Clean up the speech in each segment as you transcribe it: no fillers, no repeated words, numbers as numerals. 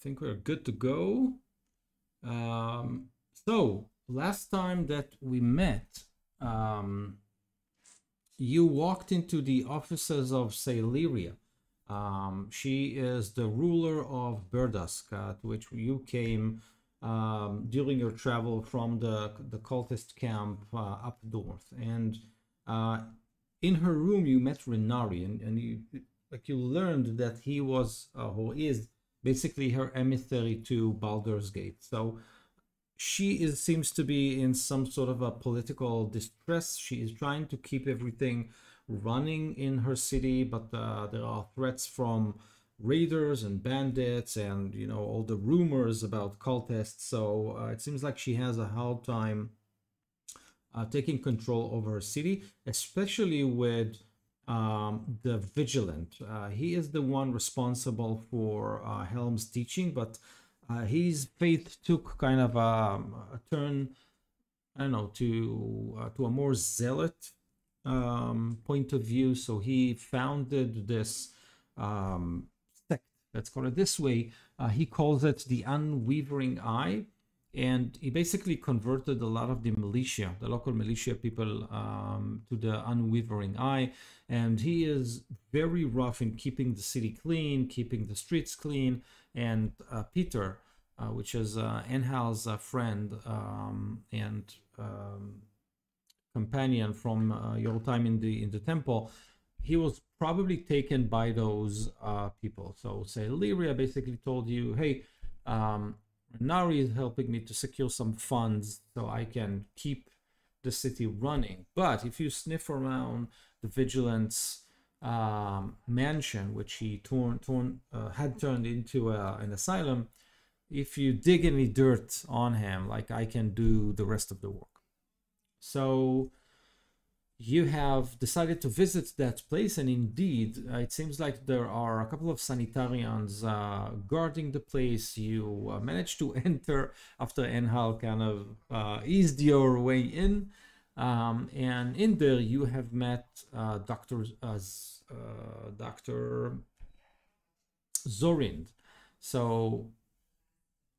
think we're good to go. So last time that we met, you walked into the offices of Celeria. She is the ruler of Burdusk, to which you came during your travel from the cultist camp up north. And in her room, you met Renari, and you learned that he was who is basically her emissary to Baldur's Gate. So seems to be in some sort of a political distress. She is trying to keep everything running in her city, but there are threats from raiders and bandits, and all the rumors about cultists. So it seems like she has a hard time taking control over her city, especially with the Vigilant. He is the one responsible for Helm's teaching, but his faith took kind of a turn, I don't know, to a more zealot point of view. So he founded this sect, let's call it this way. He calls it the Unwavering Eye, and he basically converted a lot of the local militia people, to the Unwavering Eye. And he is very rough in keeping the city clean, keeping the streets clean. And Peter, which is Enhal's friend and companion from your time in the temple, he was probably taken by those people. So Celeria basically told you, hey, Nari is helping me to secure some funds so I can keep the city running. But if you sniff around the Vigilance mansion, which he had turned into an asylum, if you dig any dirt on him, like, I can do the rest of the work. So you have decided to visit that place, and indeed, it seems like there are a couple of sanitarians guarding the place. You managed to enter after Enhal kind of eased your way in, and in there you have met Dr. Zorind. So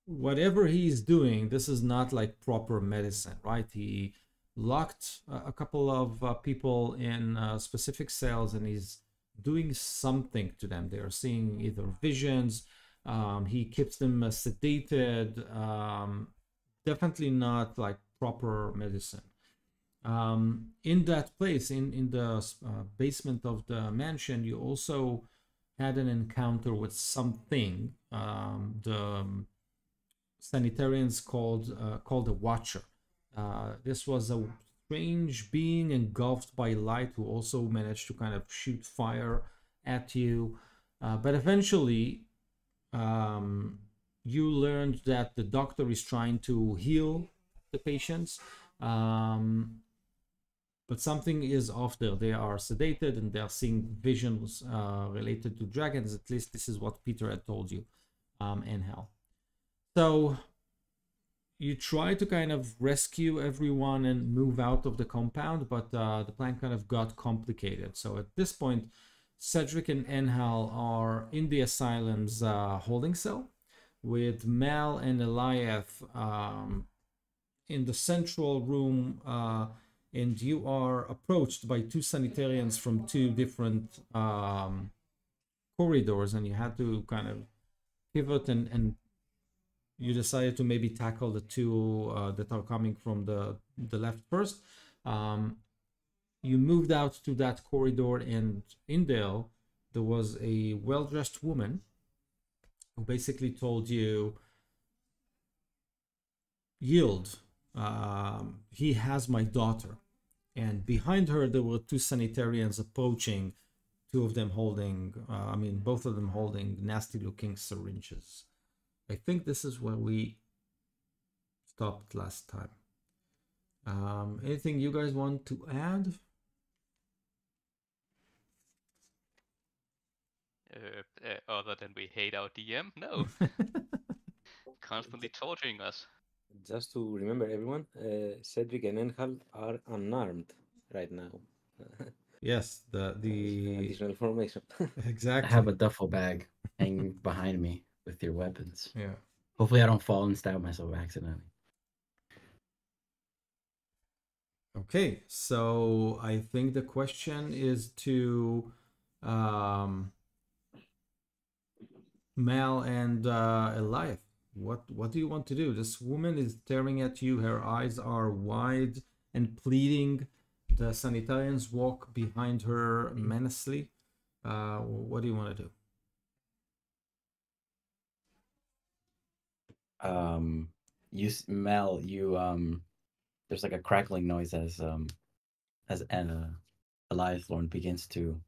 whatever he's doing, this is not like proper medicine, right? He locked a couple of people in specific cells, and he's doing something to them. They are seeing either visions. He keeps them sedated. Definitely not like proper medicine. In that place, in the basement of the mansion, you also had an encounter with something. The sanitarians called a Watcher. This was a strange being engulfed by light who also managed to kind of shoot fire at you. But eventually, you learned that the doctor is trying to heal the patients. But something is off there. They are sedated and they are seeing visions related to dragons. At least this is what Peter had told you, in hell. So you try to kind of rescue everyone and move out of the compound, but the plan kind of got complicated. So at this point, Cedric and Enhal are in the asylum's holding cell, with Mal and Eliath in the central room, and you are approached by two sanitarians from two different corridors, and you had to kind of pivot, and you decided to maybe tackle the two that are coming from the left first. You moved out to that corridor, and in there was a well-dressed woman who basically told you, yield, he has my daughter. And behind her there were two sanitarians approaching, two of them holding, both of them holding nasty looking syringes. I think this is where we stopped last time. Anything you guys want to add? Other than we hate our DM? No. Constantly torturing us. Just to remember everyone, Cedric and Enhal are unarmed right now. Yes, the additional information. exactly. I have a duffel bag hanging behind me. with your weapons. Yeah. Hopefully, I don't fall and stab myself accidentally. Okay, so I think the question is to Mal and Eliath. What do you want to do? This woman is staring at you. Her eyes are wide and pleading. The sanitarians walk behind her menacingly. What do you want to do? Mel, there's like a crackling noise as Eliathlorn begins to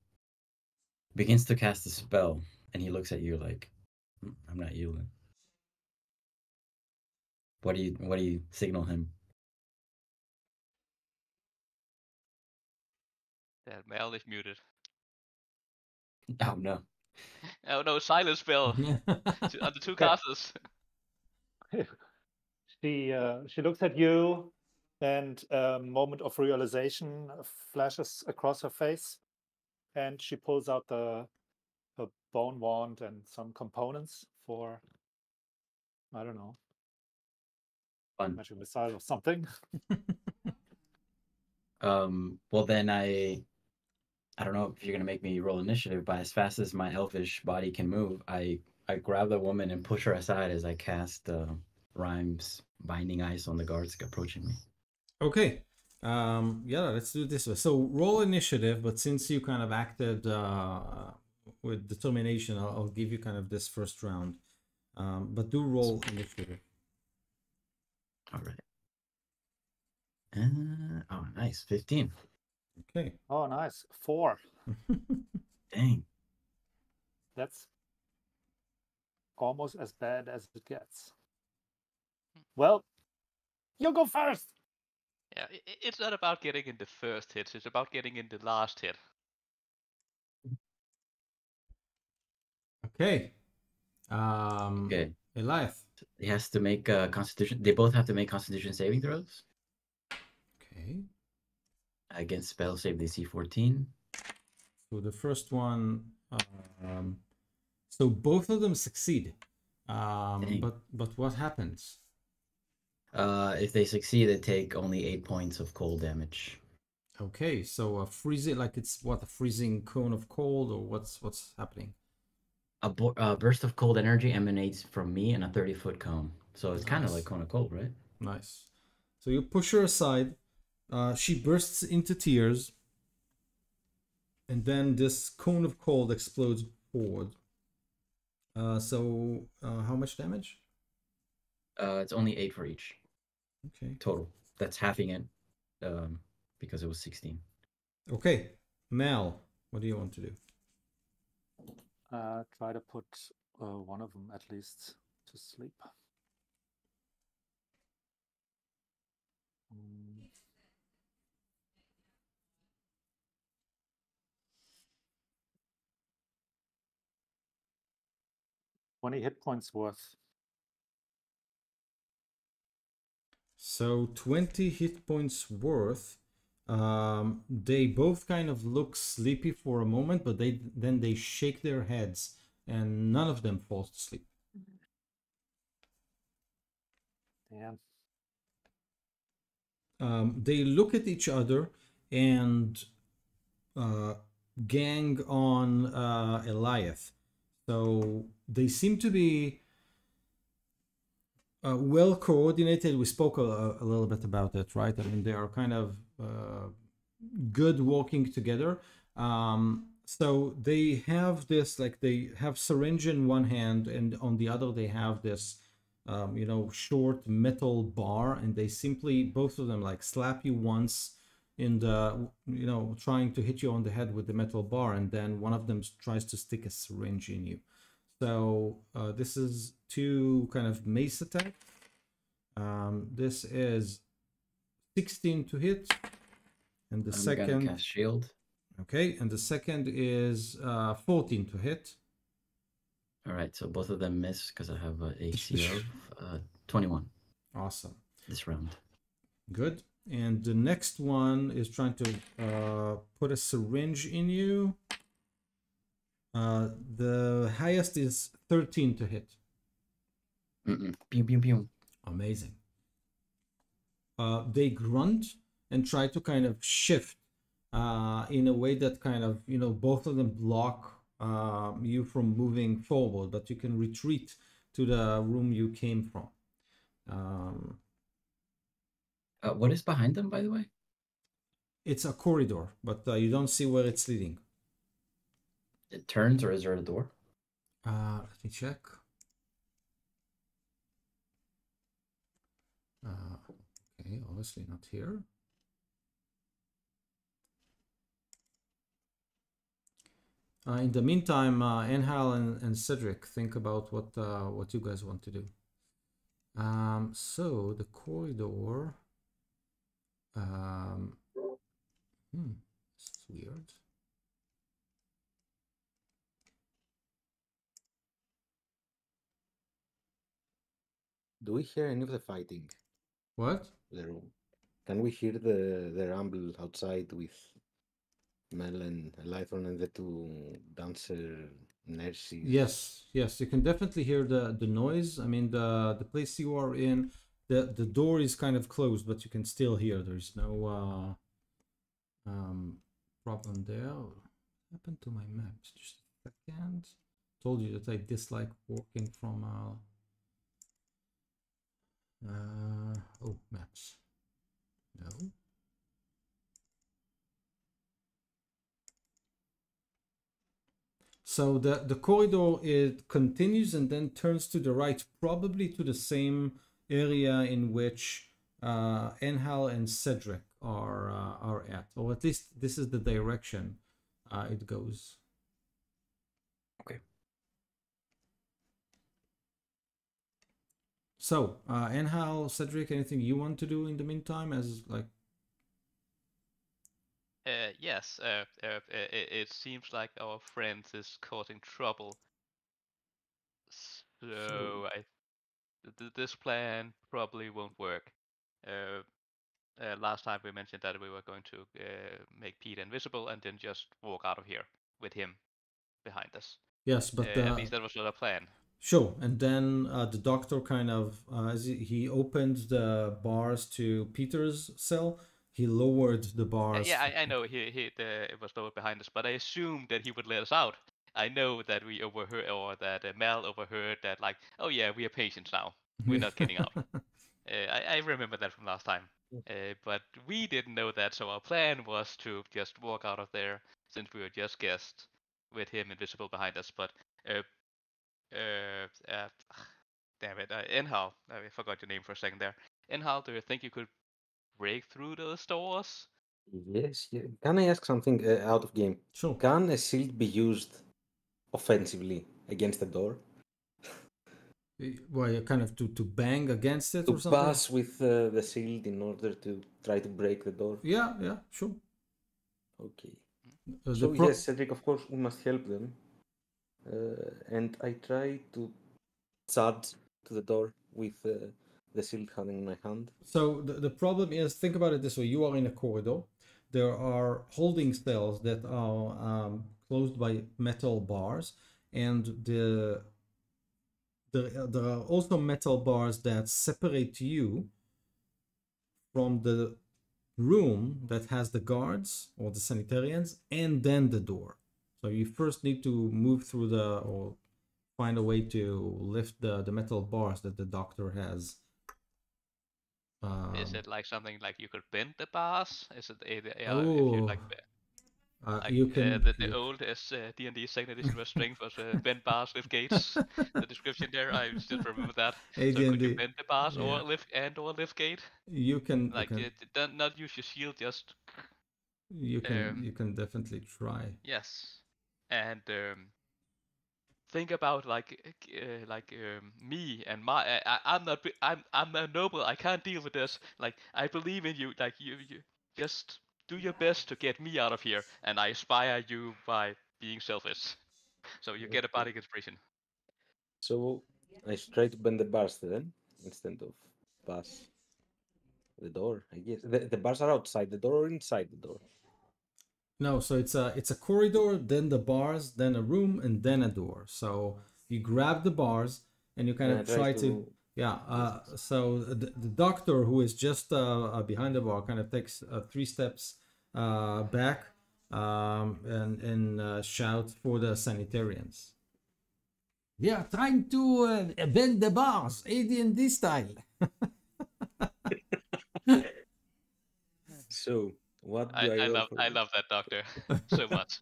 cast a spell, and he looks at you like, I'm not yielding. What do you signal him? That Mel is muted. Oh no. Oh no, silence spell on the two Okay. casters. She looks at you, and a moment of realization flashes across her face, and she pulls out her bone wand and some components for, I don't know, Fun. magic missile or something. Well then I don't know if you're gonna make me roll initiative, but as fast as my elfish body can move, I grab the woman and push her aside as I cast Rhyme's binding ice on the guards approaching me. Okay. Yeah, let's do it this way. So roll initiative, but since you kind of acted with determination, I'll give you kind of this first round. But do roll initiative. All right. Oh, nice. 15. Okay. Oh, nice. 4. Dang. That's almost as bad as it gets. Well, you go first. Yeah, it's not about getting in the first hit, it's about getting in the last hit. Okay. Okay. Eliath. He has to make a Constitution. They both have to make Constitution saving throws Okay. against spell save DC 14. So the first one, so both of them succeed. But what happens? If they succeed, they take only 8 points of cold damage. Okay, so a freezing, like it's what, a freezing cone of cold, or what's happening? A burst of cold energy emanates from me in a 30-foot cone. So it's kind of Nice. like cone of cold, right? Nice. So you push her aside. She bursts into tears. And then this cone of cold explodes forward. So how much damage? It's only 8 for each Okay. total. That's halving it because it was 16. Okay. Mal, what do you want to do? Try to put one of them at least to sleep. Mm. 20 hit points worth. So 20 hit points worth. They both kind of look sleepy for a moment, but then they shake their heads and none of them falls to sleep. Damn. They look at each other and gang on Eliath. So they seem to be well coordinated. We spoke a little bit about it, right? I mean, they are kind of good walking together. So they have this, like they have syringe in one hand, and on the other they have this, short metal bar, and they simply, both of them, like slap you once in the, trying to hit you on the head with the metal bar, and then one of them tries to stick a syringe in you. So this is 2 kind of mace attack. This is 16 to hit, and the second. I'm gonna cast shield. Okay, and the second is 14 to hit. All right, so both of them miss because I have a AC of 21. Awesome. This round. Good. And the next one is trying to put a syringe in you. The highest is 13 to hit. Pew pew pew. Amazing. They grunt and try to kind of shift in a way that kind of, both of them block you from moving forward, but you can retreat to the room you came from. What is behind them, by the way? It's a corridor, but you don't see where it's leading. It turns, or is there a door? Let me check. Okay, obviously not here. In the meantime, Enhal and Cedric, think about what you guys want to do. So the corridor. This is weird. Do we hear any of the fighting? What? The room. Can we hear the rumble outside with Mel and Lythron and the two dancer nurses? Yes, you can definitely hear the noise. I mean, the place you are in, the door is kind of closed, but you can still hear. There's no problem there. What happened to my maps? Just a second. Told you that I dislike working from oh, maps. No. So the corridor, it continues and then turns to the right, probably to the same area in which Enhal and Cedric are at, or at least this is the direction it goes. Okay. So Enhal, Cedric, anything you want to do in the meantime, as like? Yes, it seems like our friend is causing trouble. So this plan probably won't work. Last time we mentioned that we were going to make Pete invisible and then just walk out of here with him behind us. Yes, but at least that was not a plan. Sure, and then the doctor kind of, as he opened the bars to Peter's cell, he lowered the bars. Yeah, I know it was lowered behind us, but I assumed that he would let us out. I know that we overheard, or that Mel overheard that, like, oh yeah, we are patients now. We're not getting out. I remember that from last time. But we didn't know that, so our plan was to just walk out of there, since we were just guests, with him invisible behind us. But damn it, Enhal, I forgot your name for a second there. Enhal, do you think you could break through those doors? Yes. Can I ask something out of game? Sure. Can a shield be used offensively against the door? Well, kind of to bang against it To or something? pass with the shield in order to try to break the door? Yeah, sure. Okay. The So yes, Cedric, of course, we must help them. And I try to charge to the door with the shield hand in my hand. So the problem is, think about it this way: you are in a corridor. There are holding cells that are closed by metal bars, and there are also metal bars that separate you from the room that has the guards or the sanitarians, and then the door. So you first need to move through or find a way to lift the metal bars that the doctor has. Is it like something like you could bend the bars? Is it if you like you can the old D&D second edition was strength was bend bars lift gates. The description there, I just remember that. So could you bend the bars or lift gate? You can like not use your shield, just you can definitely try. Yes, and think about me and my I'm a noble. I can't deal with this. Like, I believe in you. Like, you just do your best to get me out of here, and I inspire you by being selfish. So you get a bardic inspiration. So I should try to bend the bars then instead of pass the door, I guess. The bars are outside the door or inside the door? No, so it's a corridor, then the bars, then a room, and then a door. So you grab the bars and you kind of try to Yeah. So the doctor, who is just behind the bar, kind of takes 3 steps back and shouts for the sanitarians. We are trying to bend the bars, AD&D style. So, what do I roll for I this? love that doctor so much.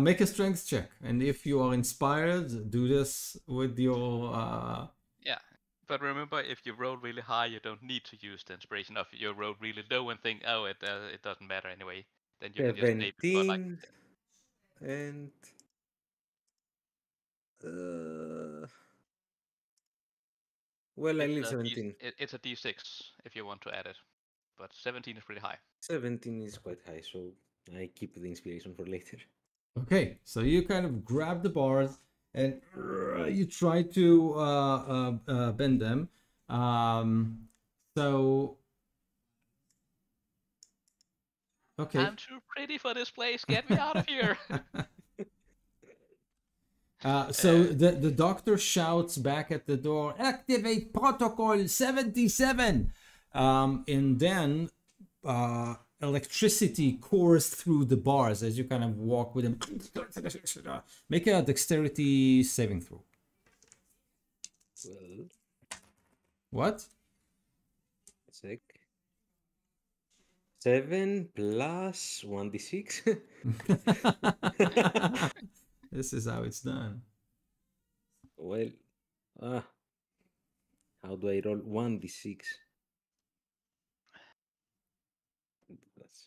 Make a strength check, and if you are inspired, do this with your. Yeah. But remember, if you roll really high, you don't need to use the inspiration. If you roll really low and think, oh, it doesn't matter anyway, then you can just aim for like 17 and well, I it's leave a 17. it's a D6 if you want to add it, but 17 is pretty high. 17 is quite high, so I keep the inspiration for later. Okay, so you kind of grab the bars and you try to bend them. So. Okay. I'm too pretty for this place. Get me out of here. So the doctor shouts back at the door, activate protocol 77. And then electricity course through the bars as you kind of walk with him. Make a dexterity saving throw. Well, What? sec. 7 plus 1d6. This is how it's done. Well, how do I roll 1d6? That's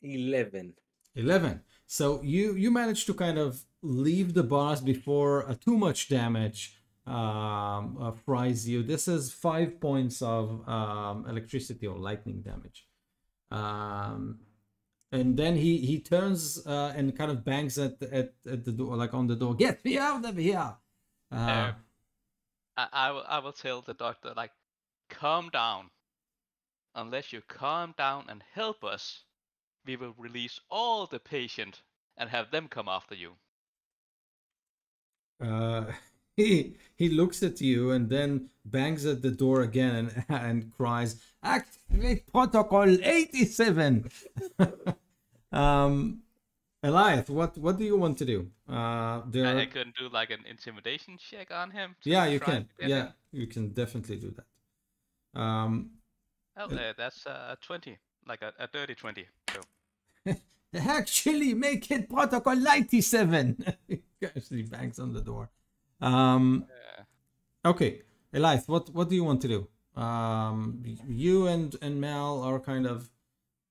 11. 11. So you managed to kind of leave the bars before too much damage fries you. This is 5 points of electricity or lightning damage. And then he turns and kind of bangs at the door, like on the door. Get me out of here! I will tell the doctor, like, calm down. Unless you calm down and help us, we will release all the patient and have them come after you. He looks at you and then bangs at the door again and cries, activate protocol 87. Eliath, what do you want to do? I couldn't do like an intimidation check on him. Yeah, you try can. to get Yeah, him? you can definitely do that. That's a 20, like a dirty 20. So Actually, make it protocol 97. He bangs on the door. Okay, Eliath, what do you want to do? You and Mal are kind of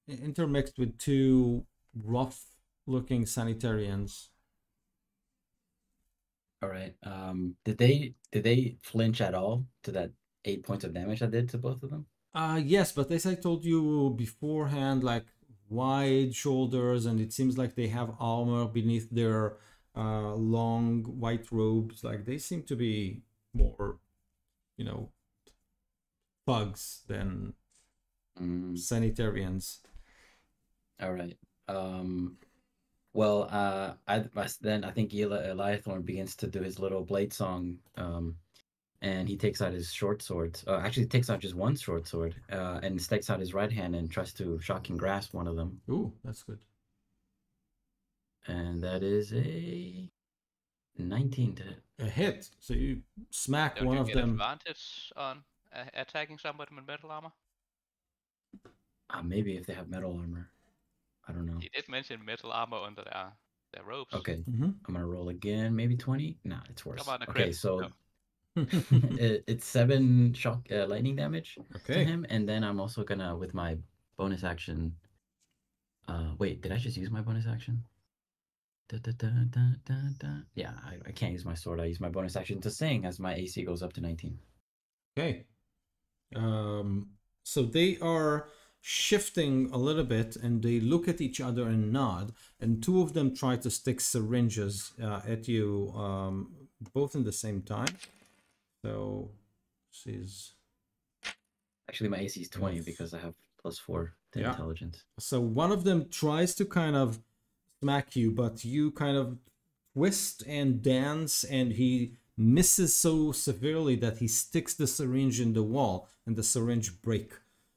intermixed with 2 rough-looking sanitarians. All right. Did they flinch at all to that 8 points of damage I did to both of them? Yes, but as I told you beforehand, like wide shoulders, and it seems like they have armor beneath their long white robes. Like they seem to be more, thugs than sanitarians. All right. Well, I think Eliathorn begins to do his little blade song, and he takes out his short sword. Actually, takes out just one short sword, and sticks out his right hand and tries to shocking grasp one of them. Ooh, that's good. And that is a 19 to hit. A hit. So you smack don't one you of get them. advantage on attacking somebody with metal armor? Maybe if they have metal armor. I don't know. He did mention metal armor under their robes. Okay, Mhm. I'm gonna roll again. Maybe 20. Nah, it's worse. Come on, a Okay, crit. so No. it's 7 shock lightning damage to Okay. him, and then I'm also gonna with my bonus action. Wait, did I just use my bonus action? Yeah, I can't use my sword. I use my bonus action to sing as my AC goes up to 19. Okay. So they are shifting a little bit and they look at each other and nod, and 2 of them try to stick syringes at you both in the same time. So she's Actually, my AC is 20 Yes. because I have +4 to Yeah. intelligence. So one of them tries to kind of smack you, but you kind of twist and dance, and he misses so severely that he sticks the syringe in the wall and the syringe break.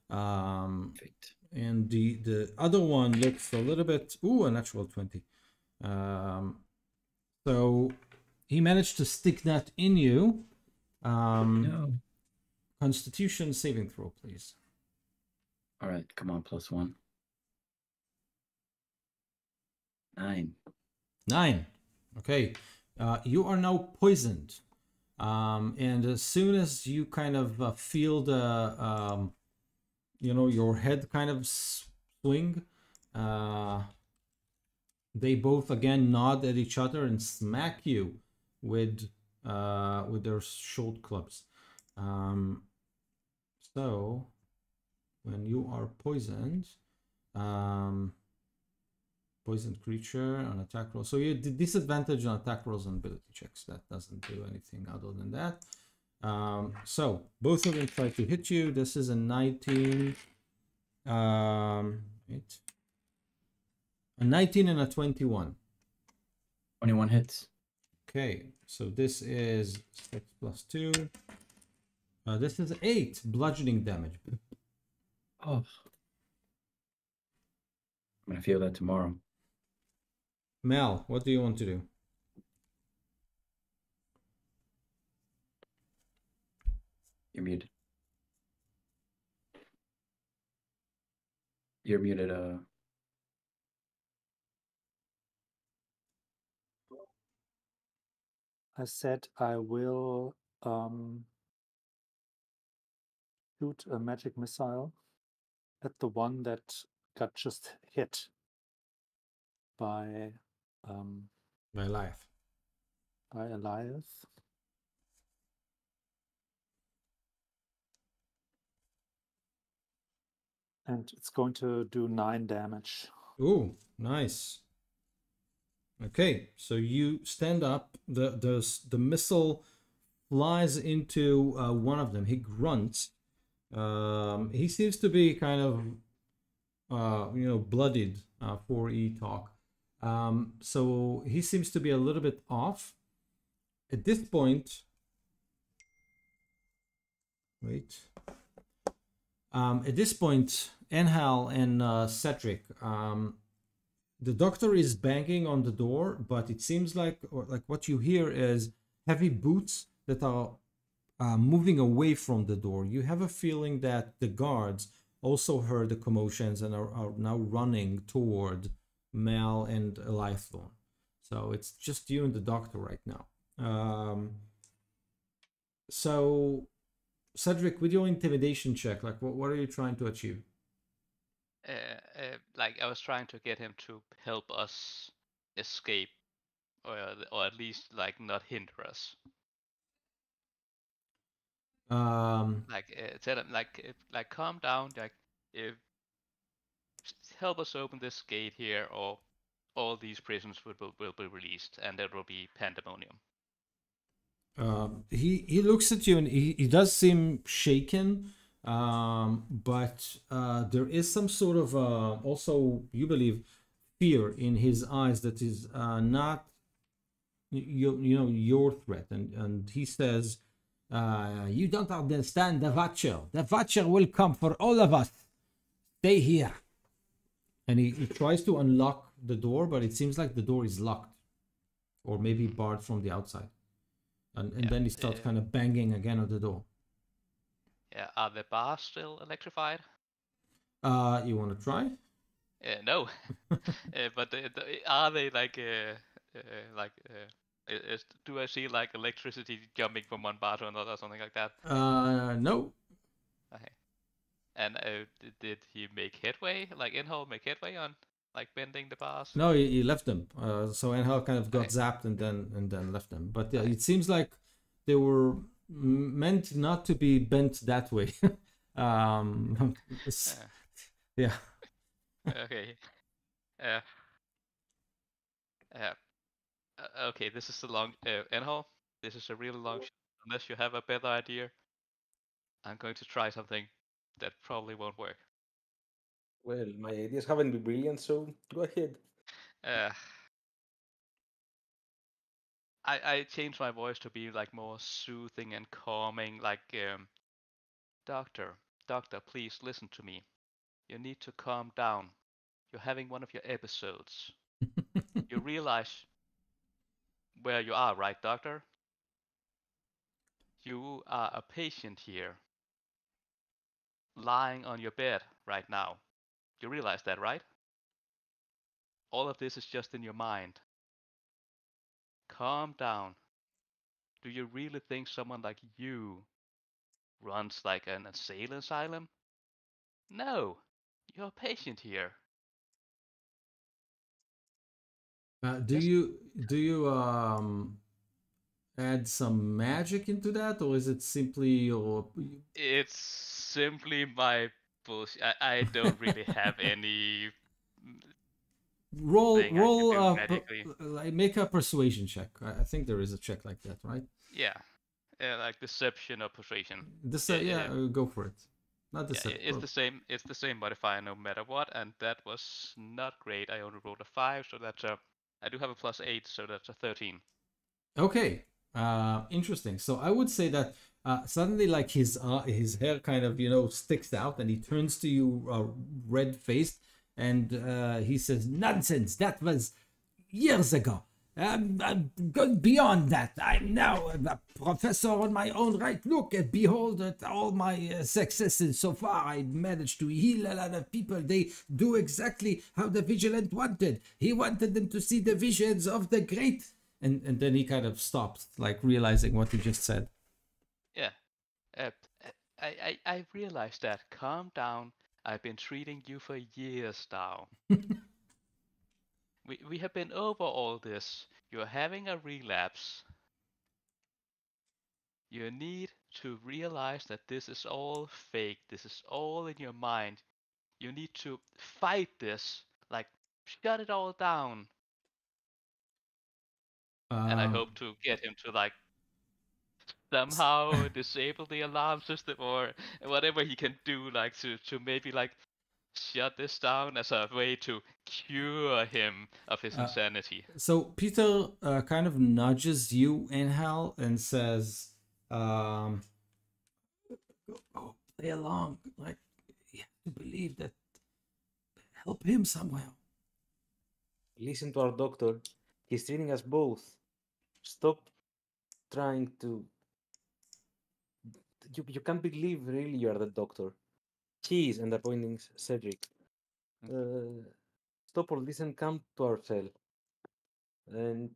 Perfect. And the other one looks a little bit, ooh, a natural 20. So he managed to stick that in you. No. Constitution saving throw, please. All right, come on, +1. 9. 9. Okay. You are now poisoned. And as soon as you kind of feel the, your head kind of swing, they both again nod at each other and smack you with their short clubs. So when you are poisoned, poisoned creature on attack roll. So you did disadvantage on attack rolls and ability checks. That doesn't do anything other than that. So both of them try to hit you. This is a 19. A 19 and a 21. 21 hits. Okay, so this is 6 plus 2. This is 8 bludgeoning damage. Oh. I'm going to feel that tomorrow. Mel, what do you want to do? You're muted. You're muted, I said I will shoot a magic missile at the one that got just hit by My life. Elias. And it's going to do 9 damage. Ooh, nice. Okay, so you stand up. The missile flies into one of them. He grunts. He seems to be kind of bloodied for E-talk. So he seems to be a little bit off. At this point, wait. At this point, Enhal and Cedric, the doctor is banging on the door, but it seems like what you hear is heavy boots that are moving away from the door. You have a feeling that the guards also heard the commotions and are now running toward Mel and Elithorn. So it's just you and the doctor right now. So Cedric, with your intimidation check, what are you trying to achieve? Like I was trying to get him to help us escape, or at least like not hinder us. Tell him like calm down, like if help us open this gate here, or all these prisons will be released, and there will be pandemonium. He looks at you and he does seem shaken, but there is some sort of also, you believe, fear in his eyes that is not your threat, and he says, you don't understand the Watcher. The Watcher will come for all of us. Stay here. And he tries to unlock the door, but it seems like the door is locked or maybe barred from the outside. And then he starts kind of banging again at the door. Yeah, are the bars still electrified? You want to try? No. But are they do I see like electricity jumping from one bar to another or something like that? No. Okay. And did he make headway? Like Inhole make headway on like bending the bars? No, he left them. So Enhal kind of got zapped and then left them. But yeah, it seems like they were meant not to be bent that way. Yeah. Okay. Okay, this is a long Enhole. This is a really long shot. Unless you have a better idea, I'm going to try something that probably won't work. Well, my ideas haven't been brilliant, so go ahead. I changed my voice to be like more soothing and calming, like doctor, doctor, please listen to me. You need to calm down. You're having one of your episodes. You realize where you are, right, doctor? You are a patient here, lying on your bed right now. You realize that, right? All of this is just in your mind. Calm down. Do you really think someone like you runs like an insane asylum? No, you're a patient here. Do Just you add some magic into that, or is it simply your it's simply my bullshit. I don't really have any roll thing I can do per, magically. like make a persuasion check? I think there is a check like that, right? Yeah, like deception or persuasion. This Yeah, go for it. Not yeah, deception. it's the same. It's the same modifier no matter what, and that was not great. I only rolled a 5, so that's a. I do have a +8, so that's a 13. Okay, interesting. So I would say that suddenly, like his hair kind of sticks out, and he turns to you, red faced, and he says, "Nonsense! That was years ago. I'm gone beyond that. I'm now a professor on my own right. Look, behold at all my successes so far. I managed to heal a lot of people. They do exactly how the Vigilant wanted. He wanted them to see the visions of the great." And then he kind of stopped, like realizing what he just said. Yeah. Uh, I realized that. Calm down. I've been treating you for years now. We have been over all this. You're having a relapse. You need to realize that this is all fake. This is all in your mind. You need to fight this. Like, shut it all down. And I hope to get him to, like, somehow disable the alarm system or whatever he can do, like, to maybe, like, shut this down as a way to cure him of his insanity. So Peter kind of nudges you, Angel, and says, "Go play along. Like, you have to believe that. Help him somehow." Listen to our doctor. He's treating us both. Stop trying to. You can't believe really you are the doctor. He is, and appointing Cedric. Stop or listen, come to our cell. And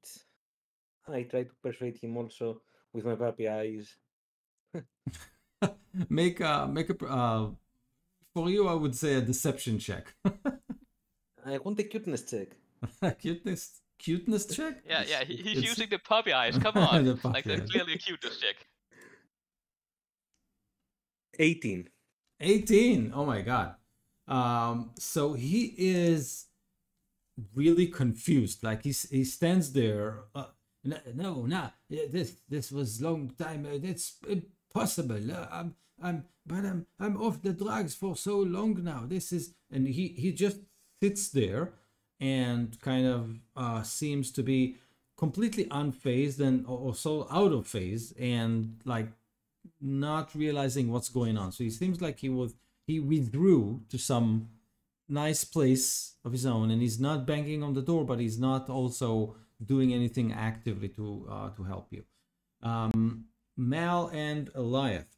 I try to persuade him also with my puppy eyes. make a for you, I would say a deception check. I want a cuteness check. cuteness check. Yeah, he's It's- using the puppy eyes. Come on, The like puppy that's eyes. clearly a cuteness check. 18. 18. Oh my god. So he is really confused. Like he stands there. No. This was long time. It's impossible. I'm off the drugs for so long now. This is, and he just sits there and kind of seems to be completely unfazed and or so out of phase and like not realizing what's going on. So he seems like he withdrew to some nice place of his own, and he's not banging on the door, but he's not also doing anything actively to help you. Mal and Eliath.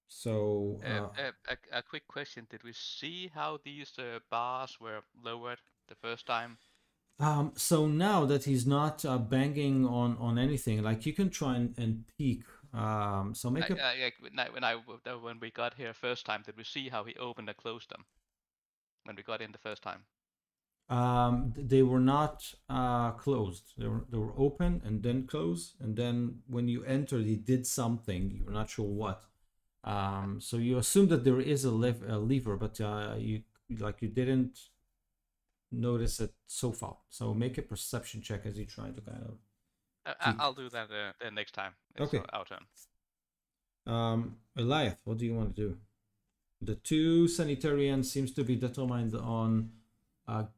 So A quick question: did we see how these bars were lowered the first time? So now that he's not banging on anything, like you can try and peek. So make a When we got here first time, did we see how he opened and closed them? When we got in the first time. they were not closed. They were open and then closed, and then when you entered, he did something. You're not sure what. So you assume that there is a lever, but you didn't notice it so far. So make a perception check as you try to kind of. I'll do that the next time. It's Okay. our turn. Eliath, what do you want to do? The two sanitarians seems to be determined on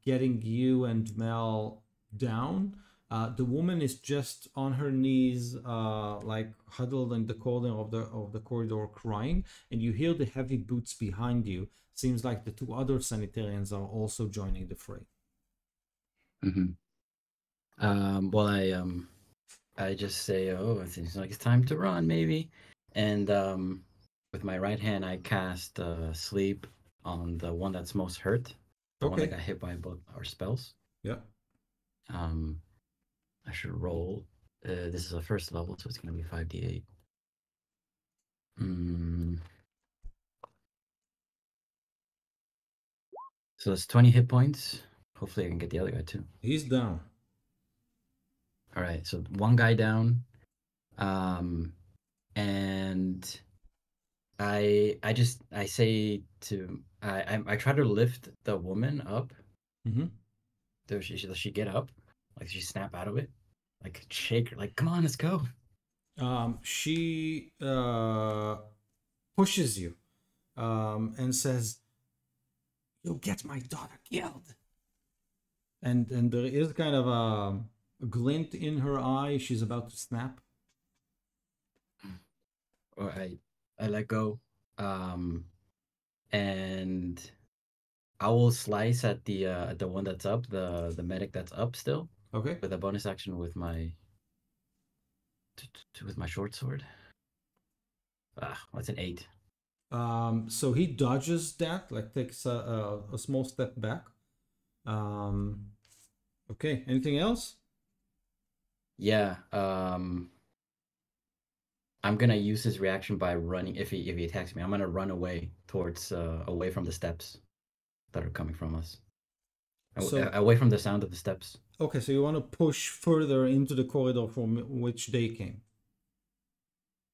getting you and Mel down. The woman is just on her knees, like huddled in the corner of the corridor, crying, and you hear the heavy boots behind you. Seems like the two other sanitarians are also joining the fray. Well, I just say, oh, it seems like it's time to run, maybe. And with my right hand, I cast sleep on the one that's most hurt, the one that got hit by both our spells. Yeah. I should roll. This is a first level, so it's going to be 5d8. So it's 20 hit points. Hopefully I can get the other guy too. He's down. All right, so one guy down. And I try to lift the woman up. Does she get up? Like, she snap out of it? Like, shake her, like, come on, let's go. She pushes you and says, "You'll get my daughter killed." And there is kind of a glint in her eye. She's about to snap. Or I let go, and I will slice at the one that's up, the medic that's up still. Okay. With a bonus action with my short sword. That's an 8. So he dodges that, like takes a small step back. Okay. Anything else? Yeah. I'm gonna use his reaction by running. If he attacks me, I'm gonna run away towards away from the steps that are coming from us. Away from the sound of the steps. Okay, so you want to push further into the corridor from which they came.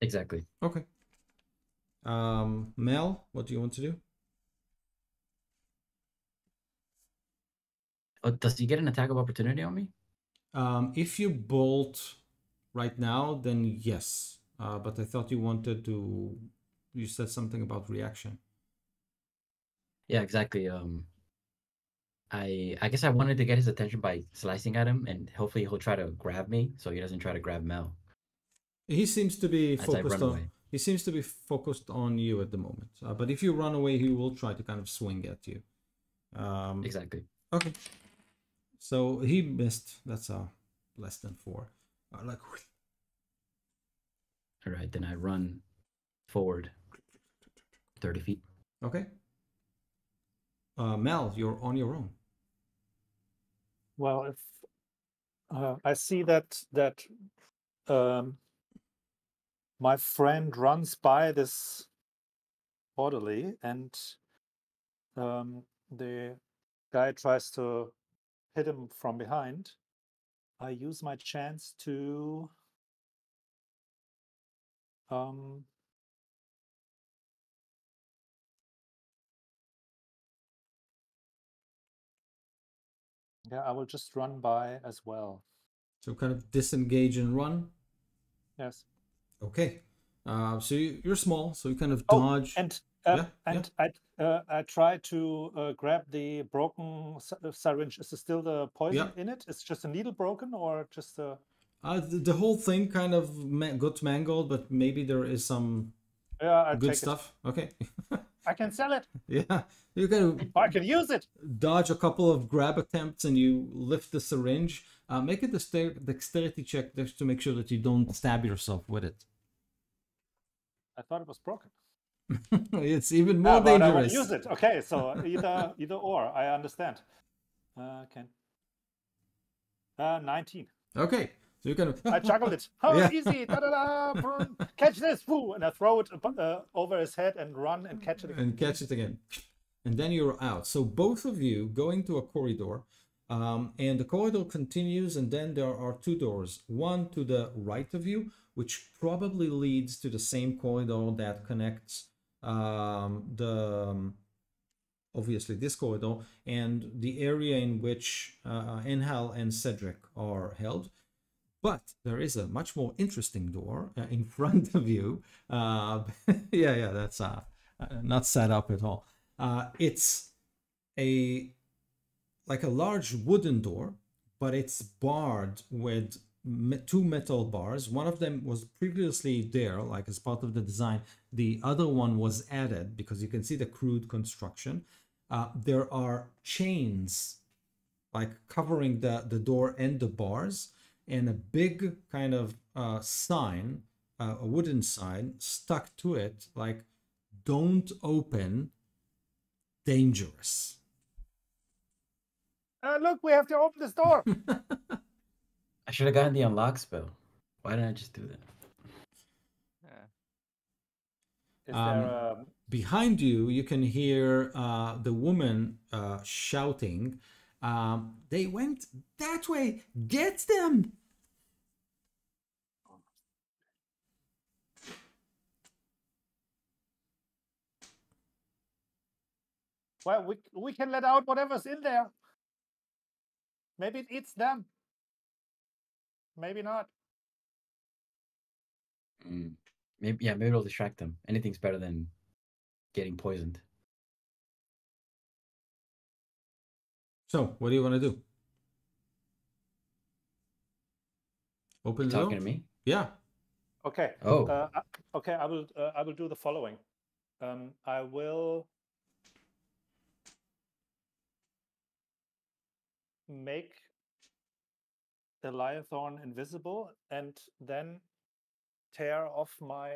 Exactly. Okay. Mel, what do you want to do? Oh, does he get an attack of opportunity on me? If you bolt right now, then yes. But I thought you wanted to. You said something about reaction. Yeah, exactly. I guess I wanted to get his attention by slicing at him, and hopefully he'll try to grab me, so he doesn't try to grab Mel. He seems to be focused on. Away. He seems to be focused on you at the moment. But if you run away, he will try to kind of swing at you. Exactly. Okay. So he missed. That's less than 4. Like. All right, then I run forward 30 feet. Okay. Mel, you're on your own. Well, if I see that my friend runs by this orderly, and the guy tries to hit him from behind, I use my chance to yeah, I will just run by as well. So kind of disengage and run. Yes. Okay. So you're small, so you kind of dodge. I try to grab the broken syringe. Is there still the poison in it? Is just a needle broken, or just a... the whole thing kind of got mangled, but maybe there is some good stuff. Okay. I can sell it. Yeah, you can. I can use it. Dodge a couple of grab attempts, and you lift the syringe. Make a dexterity check just to make sure that you don't stab yourself with it. I thought it was broken. It's even more dangerous. I want to use it. Okay, so either or. I understand. 19. Okay. So you kind of... I juggled it. Easy. Catch this. Woo, and I throw it over his head and run and catch it again. And catch it again. And then you're out. So both of you go into a corridor, and the corridor continues, and then there are 2 doors. One to the right of you, which probably leads to the same corridor that connects obviously this corridor and the area in which Enhal and Cedric are held. But there is a much more interesting door in front of you. That's not set up at all. It's like a large wooden door, but it's barred with two metal bars. One of them was previously there, like as part of the design. The other one was added because you can see the crude construction. There are chains like covering the door and the bars, and a big kind of sign, a wooden sign stuck to it, like "Don't open, dangerous." Look, we have to open this door. I should have gotten the unlock spell. Why didn't I just do that? Yeah. Is there a... Behind you, you can hear the woman shouting, "They went that way! Get them!" Well, we can let out whatever's in there. Maybe it eats them. Maybe not. Maybe it'll distract them. Anything's better than getting poisoned. So, what do you want to do? Open the door? Talking to me? Yeah. Okay. Oh. Okay. I will do the following. I will make the Liathorn invisible and then tear off my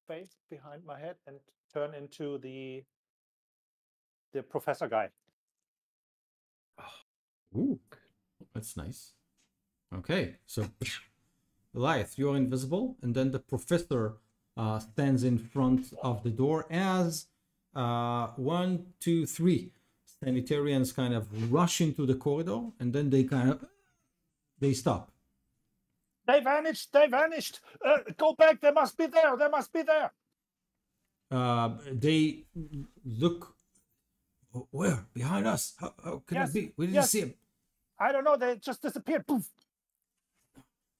face behind my head and turn into the professor guy. Ooh, that's nice. Okay, so Goliath, you're invisible, and then the professor stands in front of the door as 1, 2, 3 sanitarians kind of rush into the corridor, and then they stop. They vanished. They vanished. Go back. They must be there. They must be there. They look. Where? Behind us? How can it be? We didn't see him. I don't know. They just disappeared. Poof.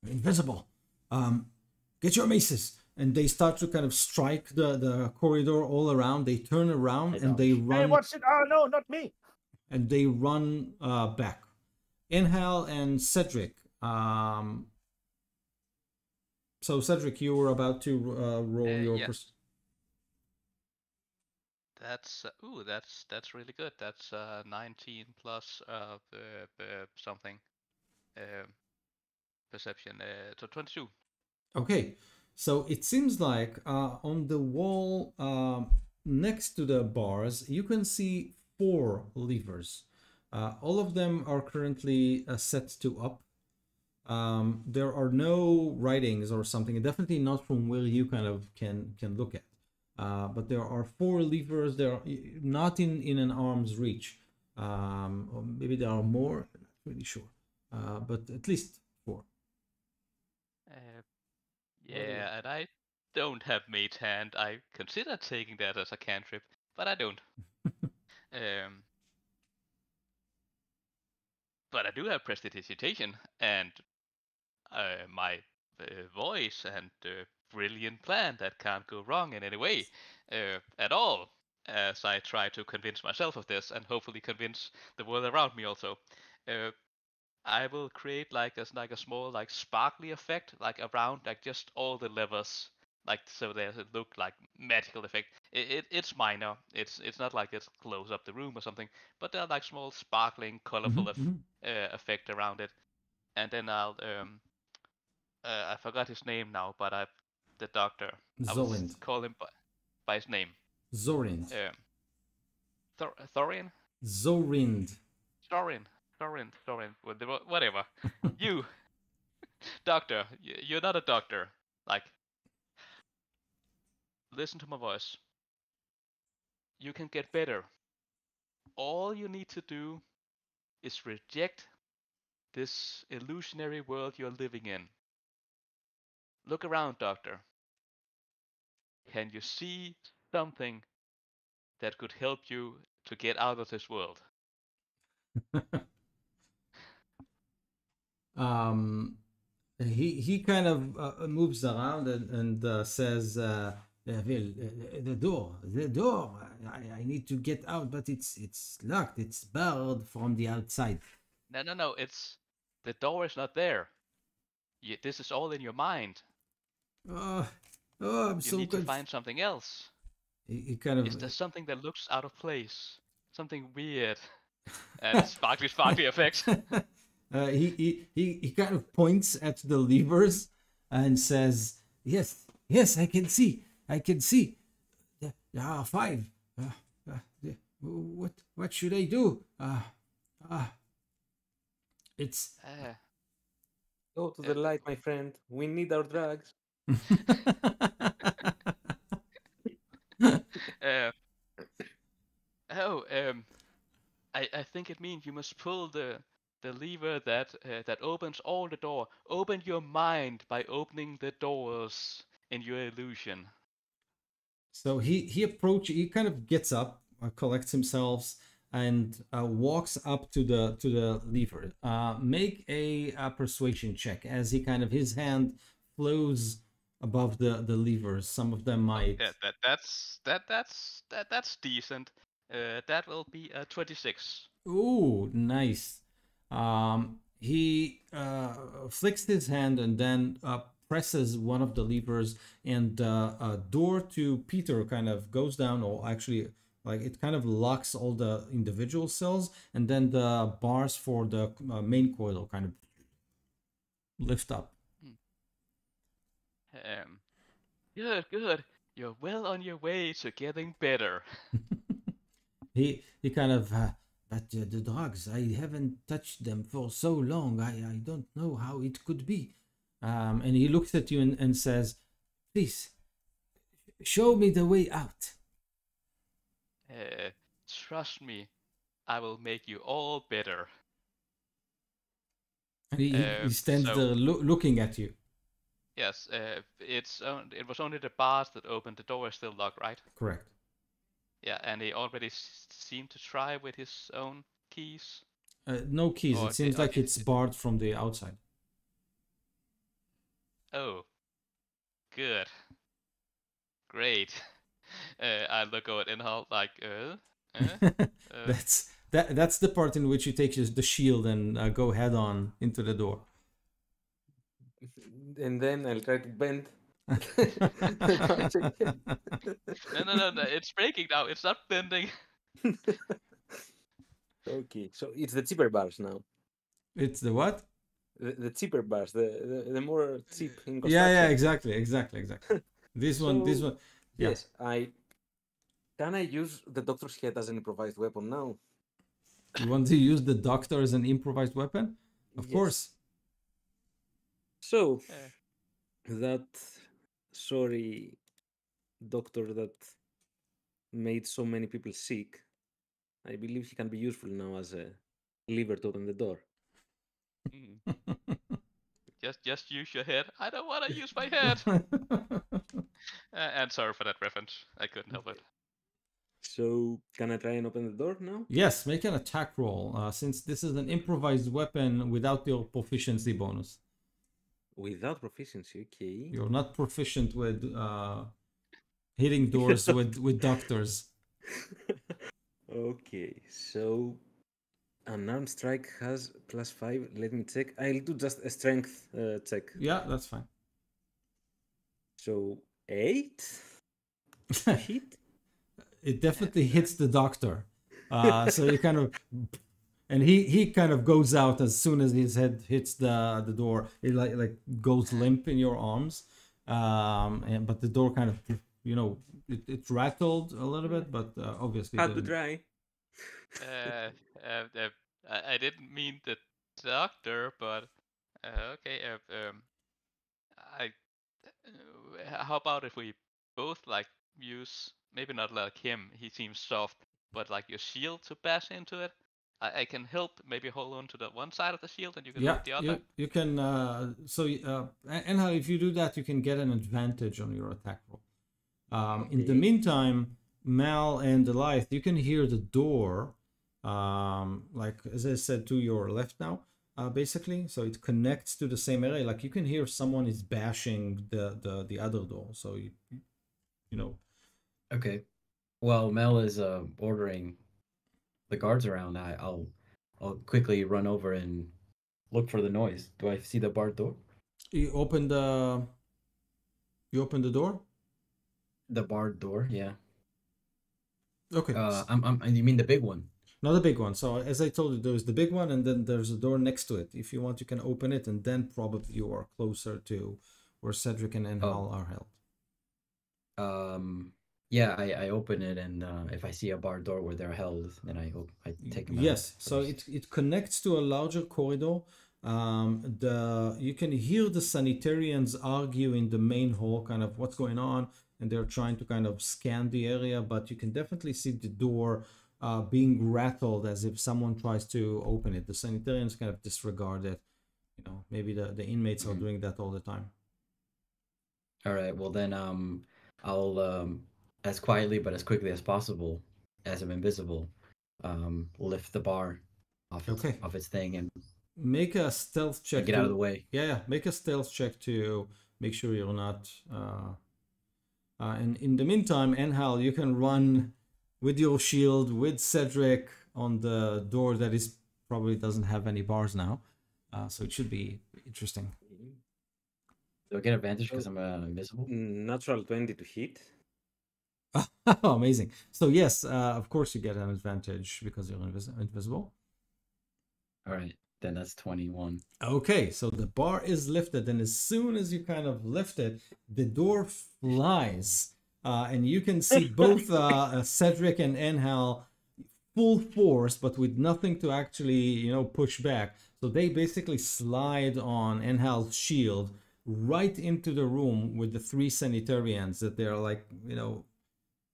Invisible. Get your maces. And they start to kind of strike the corridor all around. They turn around and they run. Hey, watch it. Oh, no, not me. And they run back. Inhal and Cedric. So Cedric, you were about to roll your... Yeah. That's really good. That's 19 plus the something perception. So 22. Okay, so it seems like on the wall next to the bars, you can see 4 levers. All of them are currently set to up. There are no writings or something, definitely not from where you kind of can look at. But there are 4 levers. They're not in an arm's reach. Or maybe there are more. I'm not really sure. But at least 4. Yeah, and I don't have Mage Hand. I consider taking that as a cantrip, but I don't. But I do have Prestidigitation and my voice and brilliant plan that can't go wrong in any way at all, as I try to convince myself of this and hopefully convince the world around me also. I will create like a small like sparkly effect like around like just all the levers, like so there's a look like magical effect. It's minor. It's not like it glows up the room or something, but there are like small sparkling, colorful effect around it. And then I'll I forgot his name now, but the doctor. I will call him by his name. Zorind. Thorian? Zorind. Thorin. Whatever. You, doctor. You're not a doctor. Like, listen to my voice. You can get better. All you need to do is reject this illusionary world you're living in. Look around, doctor. Can you see something that could help you to get out of this world? He kind of moves around and says, the door. I need to get out, but it's locked. It's barred from the outside. No. It's The door is not there. This is all in your mind. I'm You so need to good. find something else. He kind Is of there something that looks out of place? Something weird? And sparkly effects. he kind of points at the levers and says, "Yes, yes, I can see. I can see. 5. What should I do? It's Go to the light, my friend. We need our drugs. Oh, I think it means you must pull the lever that opens all the door. Open your mind by opening the doors in your illusion. So he kind of gets up, collects himself, and walks up to the lever. Make a persuasion check as he kind of his hand flows above the levers. Some of them might. Yeah, that's decent. That will be a 26. Ooh, nice. He flicks his hand and then presses one of the levers, and a door to Peter kind of goes down, or actually, like it kind of locks all the individual cells, and then the bars for the main coil kind of lift up. Good. You're well on your way to getting better. He kind of but the drugs, I haven't touched them for so long. I don't know how it could be. And he looks at you and says, "Please, show me the way out." Trust me, I will make you all better. And he stands there looking at you. Yes, it was only the bars that opened. The door is still locked, right? Correct. Yeah, and he already seemed to try with his own keys. No keys. It seems like it's barred from the outside. Oh, good, great. I look over at Inhal like, That's the part in which you take the shield and go head on into the door. And then I'll try to bend. No, it's breaking now. It's not bending. Okay, so it's the cheaper bars now. It's the what? The cheaper bars, the more cheap in construction. Yeah, exactly. This one. Yeah. Yes, can I use the doctor's head as an improvised weapon now? You want to use the doctor as an improvised weapon? Of course. So, that sorry doctor that made so many people sick, I believe he can be useful now as a lever to open the door. Just use your head. I don't want to use my head. And sorry for that reference. I couldn't help it. So, can I try and open the door now? Yes, make an attack roll, since this is an improvised weapon without your proficiency bonus. Without proficiency, okay. You're not proficient with hitting doors with doctors. Okay, so unarmed strike has +5. Let me check. I'll do just a strength check. Yeah, that's fine. So 8 hit. It definitely hits the doctor. So you kind of, and he kind of goes out as soon as his head hits the door. It like goes limp in your arms, but the door kind of, it rattled a little bit, but obviously had to try. I didn't mean the doctor, but okay. How about if we both use, maybe not like him, he seems soft, but like your shield to bash into it? I can help maybe hold on to the one side of the shield and you can hold the other. You can, anyhow, if you do that, you can get an advantage on your attack roll. Okay. In the meantime, Mal and Elias, you can hear the door, like as I said, to your left now, basically. So it connects to the same area. Like you can hear someone is bashing the other door. So you know. Okay. Well, Mel is ordering the guards around. I'll quickly run over and look for the noise. Do I see the barred door? You open the door. The barred door, yeah. Okay. You mean the big one? Not a big one. So as I told you, there's the big one, and then there's a door next to it. If you want, you can open it, and then probably you are closer to where Cedric and Enhal are held. Yeah, I open it, and if I see a barred door where they're held, then I take them out. Yes, so it connects to a larger corridor. You can hear the sanitarians argue in the main hall, kind of what's going on, and they're trying to kind of scan the area, but you can definitely see the door being rattled as if someone tries to open it. The sanitarians kind of disregard it. You know, maybe the inmates are doing that all the time. All right, well then I'll as quietly but as quickly as possible, as I'm invisible, lift the bar off its thing and make a stealth check. Get out of the way. Yeah, make a stealth check to make sure you're not. And in the meantime, Enhal, you can run with your shield with Cedric on the door that is probably doesn't have any bars now, so it should be interesting. Do I get advantage because I'm invisible? Natural 20 to hit. Oh, amazing. So yes, of course you get an advantage because you're invisible. All right, then that's 21. Okay, so the bar is lifted, and as soon as you kind of lift it, the door flies, and you can see both Cedric and Enhal full force, but with nothing to actually, push back. So they basically slide on Enhal's shield right into the room with the three sanitarians that they're like,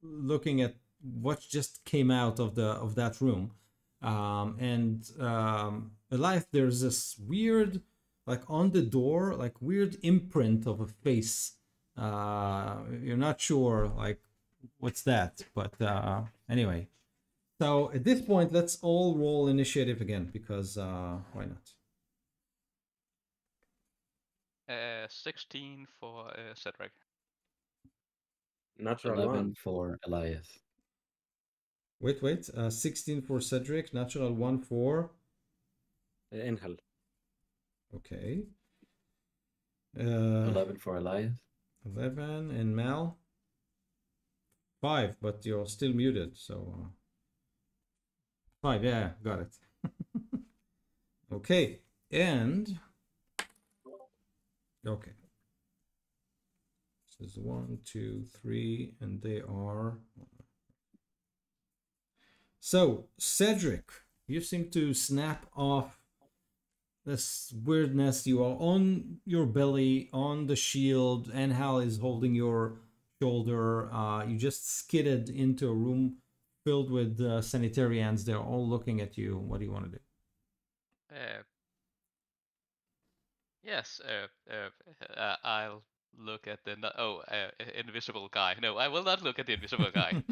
looking at what just came out of that room. Elias, there's this weird, like on the door, like weird imprint of a face. You're not sure, like, what's that? But anyway. So at this point, let's all roll initiative again, because why not? 16 for Cedric. Natural 11 1. for Elias. Wait. 16 for Cedric, natural 1 for... Enhal. Okay. 11 for Elias. 11, and Mal? 5, but you're still muted, so... 5, yeah, got it. Okay, and... Okay. This is 1, 2, 3, and they are... So, Cedric, you seem to snap off this weirdness. You are on your belly, on the shield, and Hal is holding your shoulder. You just skidded into a room filled with sanitarians. They're all looking at you. What do you want to do? Yes, I'll look at the invisible guy. No, I will not look at the invisible guy.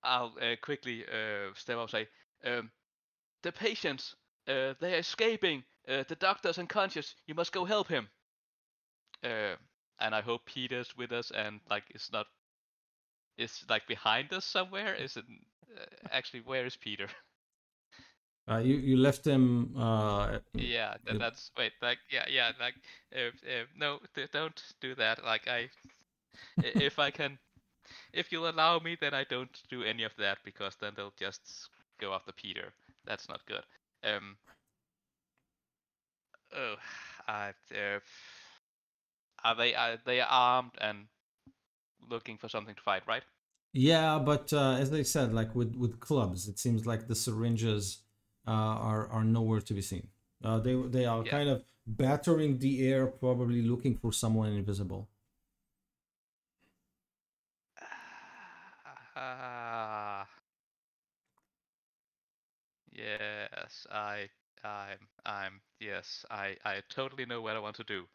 I'll quickly step up and say, the patients, they're escaping. The doctor's unconscious. You must go help him. And I hope Peter's with us and like is like behind us somewhere. Is it actually? Where is Peter? You left him. Yeah, that's wait. Like yeah. Like no, don't do that. Like if I can, if you'll allow me, then I don't do any of that because then they'll just go after Peter. That's not good. Are they armed and looking for something to fight, right? Yeah, but as they said, like with clubs, it seems like the syringes are nowhere to be seen. They are kind of battering the air, probably looking for someone invisible. Yes, yes, I totally know what I want to do.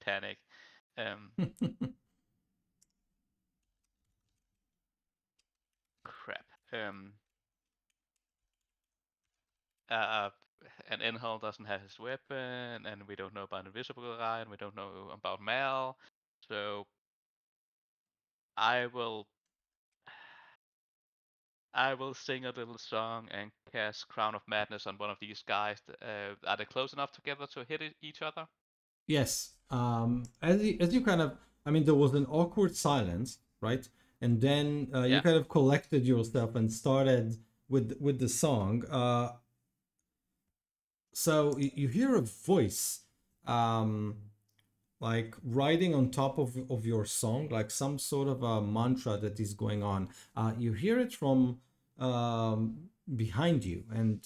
Panic. Crap. And Enhal doesn't have his weapon, and we don't know about Invisible Guy, and we don't know about Mal. So I will sing a little song and cast Crown of Madness on one of these guys. Are they close enough together to hit each other? Yes. As you kind of, I mean, there was an awkward silence, right? And then you kind of collected yourself and started with the song. So you hear a voice, like riding on top of your song, like some sort of a mantra that is going on. You hear it from behind you, and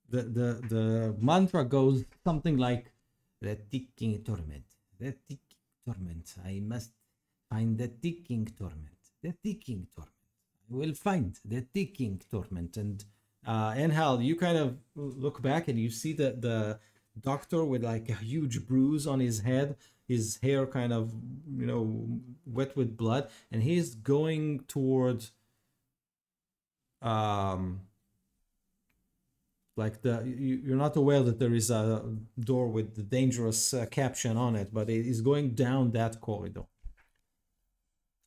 the mantra goes something like, "The ticking torment, the ticking torment. I must find the ticking torment, the ticking torment. I will find the ticking torment." And Enhal, you kind of look back and you see the doctor with like a huge bruise on his head, his hair kind of, wet with blood, and he's going towards like you're not aware that there is a door with the dangerous caption on it, but it is going down that corridor.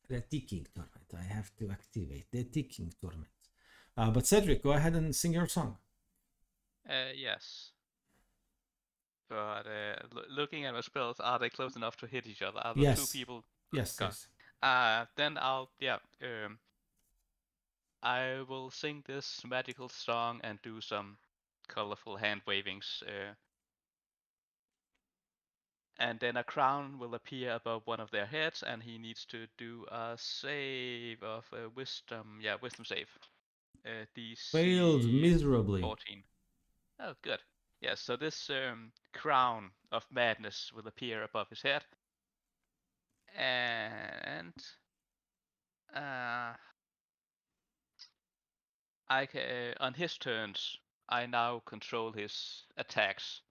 The ticking torment. I have to activate the ticking torment. But Cedric, go ahead and sing your song. Yes. But looking at my spells, are they close enough to hit each other? Are the Yes. two people? Yes, Okay. yes. Then I will sing this magical song and do some colorful hand wavings. And then a crown will appear above one of their heads, and he needs to do a save of wisdom. Yeah, wisdom save. DC Failed miserably. 14. Oh, good. Yeah, so this crown of madness will appear above his head. And on his turns, I now control his attacks.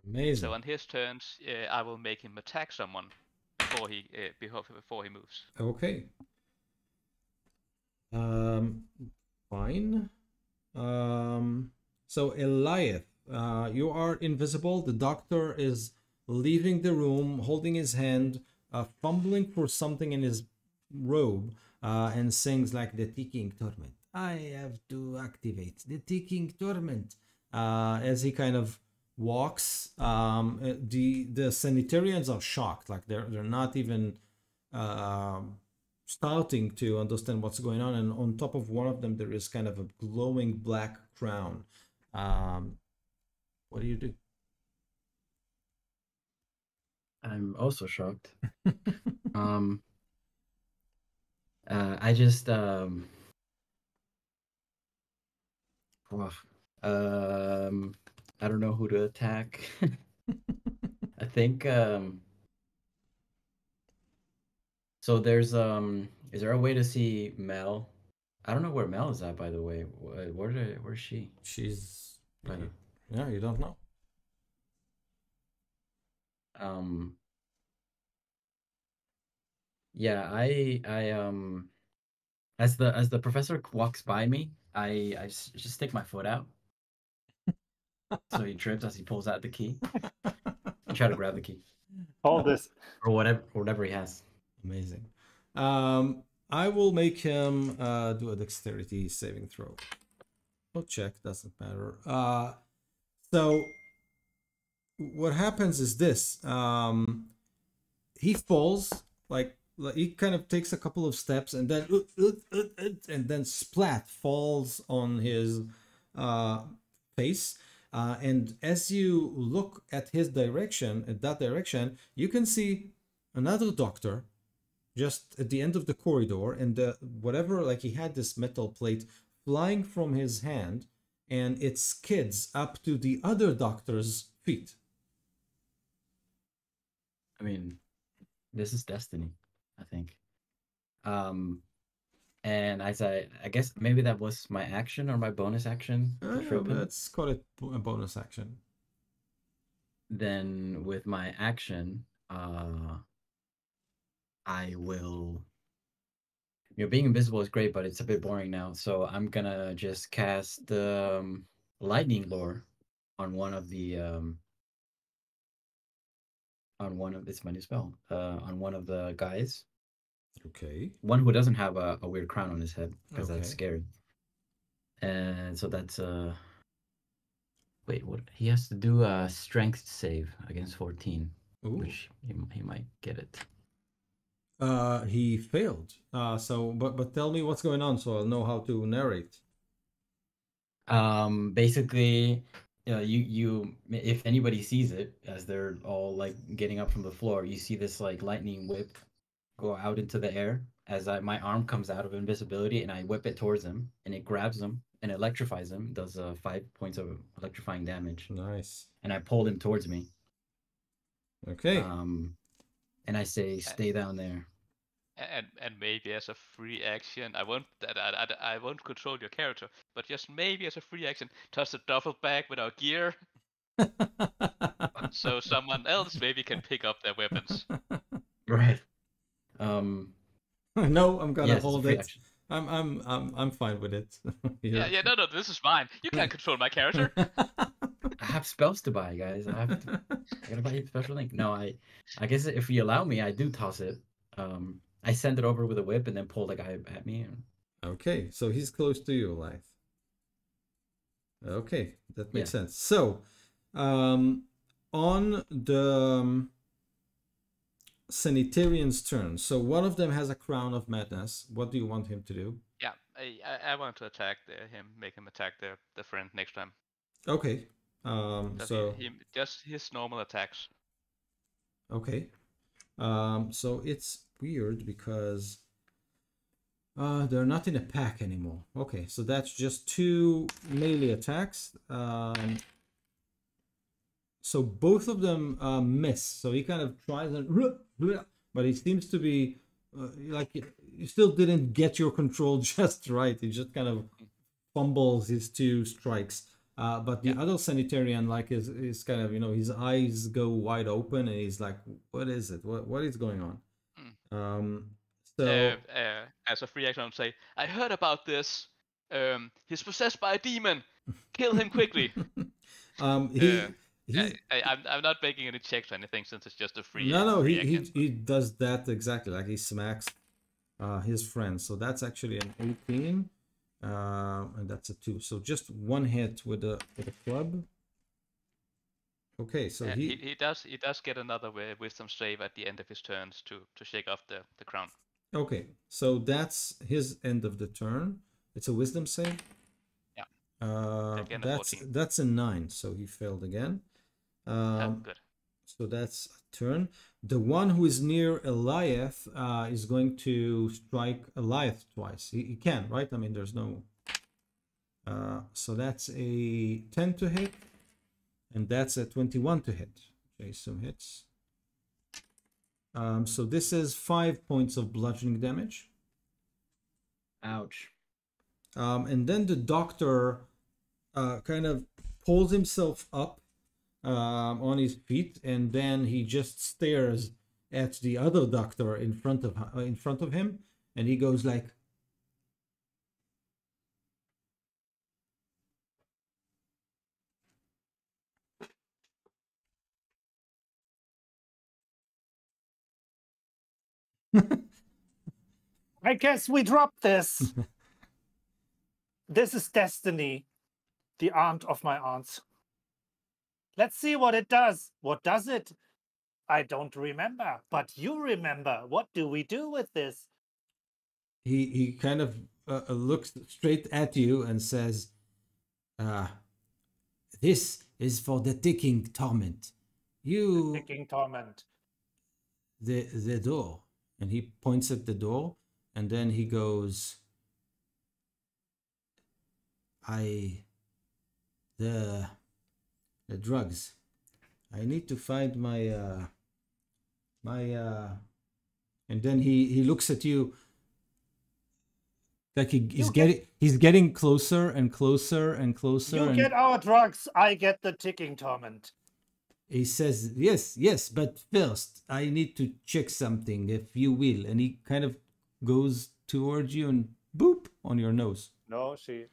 Amazing. So on his turns, I will make him attack someone before he moves. Okay. Fine. So Eliath, you are invisible. The doctor is leaving the room, holding his hand, fumbling for something in his robe, and sings like the ticking torment. I have to activate the ticking torment. As he kind of walks, the sanitarians are shocked, like they're not even starting to understand what's going on, and on top of one of them there is kind of a glowing black crown. What do you do? I'm also shocked. I just I don't know who to attack. I think so there's is there a way to see Mel? I don't know where Mel is at, by the way. Where's she? She's By the- yeah, you don't know. Yeah, I as the professor walks by me, I just stick my foot out. So he trips as he pulls out the key. I try to grab the key. All this. Or whatever he has. Amazing. I will make him do a dexterity saving throw. Or check, doesn't matter. So what happens is this. He falls, like he kind of takes a couple of steps and then splat falls on his face. And as you look at that direction, you can see another doctor just at the end of the corridor, and whatever, like he had this metal plate flying from his hand, and it skids up to the other doctor's feet. I mean, this is destiny, I think. And I guess maybe that was my action or my bonus action to trip him. Let's call it a bonus action. Then with my action, I will. Being invisible is great, but it's a bit boring now. So I'm gonna just cast lightning lore on one of the on one of it's my new spell. On one of the guys. Okay. One who doesn't have a weird crown on his head, because that's Okay. scary. And so that's wait, what he has to do a strength save against 14, Ooh. which he might get it. He failed. But tell me what's going on so I'll know how to narrate. Basically, you if anybody sees it as they're all like getting up from the floor, you see this like lightning whip go out into the air as my arm comes out of invisibility and I whip it towards him and it grabs him and electrifies him, does 5 points of electrifying damage. Nice. And I pulled him towards me. Okay. And I say, stay down there. And maybe as a free action, I won't control your character, but just maybe as a free action, toss a duffel bag with our gear, so someone else maybe can pick up their weapons. Right. No, I'm gonna yes, hold free it. action. I'm fine with it. Yeah, no, this is mine. You can't control my character. I have spells to buy, guys. I gotta buy a special link. No, I guess if you allow me, I do toss it. I send it over with a whip and then pull the guy at me. Okay, so he's close to you, Lythe. Okay, that makes sense. So, on the Sanitarian's turn, so one of them has a Crown of Madness. What do you want him to do? Yeah, I want to attack him, make him attack the friend next time. Okay. So he just his normal attacks. Okay. So it's weird because they're not in a pack anymore. Okay, so that's just 2 melee attacks. So both of them miss. So he kind of tries and but he seems to be like you still didn't get your control just right. He just kind of fumbles his 2 strikes. But the other Sanitarian is kind of, his eyes go wide open and he's like, what is it? What is going on? So as a free action, I would say, I heard about this. He's possessed by a demon. Kill him quickly. I'm not making any checks or anything since it's just a free. He does that exactly, like he smacks his friend. So that's actually an 18. And that's a 2. So just 1 hit with the club. Okay, so he does get another wisdom save at the end of his turns to shake off the crown. Okay, so that's his end of the turn. It's a wisdom save. Yeah. Again, that's a 9, so he failed again. Good. So that's a turn. The one who is near Eliath is going to strike Eliath twice. He can, right? I mean, there's no... so that's a 10 to hit. And that's a 21 to hit. Jason hits. So this is 5 points of bludgeoning damage. Ouch. And then the doctor kind of pulls himself up on his feet, and then he just stares at the other doctor in front of him, and he goes like, I guess we dropped this. This is destiny, the aunt of my aunts. Let's see what it does. What does it? I don't remember, but you remember. What do we do with this? He kind of looks straight at you and says, this is for the ticking torment. The ticking torment. The door. And he points at the door, and then he goes, the drugs. I need to find my and then he looks at you like he's getting closer and closer and closer. You get our drugs, I get the ticking torment. He says, yes, but first I need to check something, if you will. And he kind of goes towards you and boop on your nose. No, she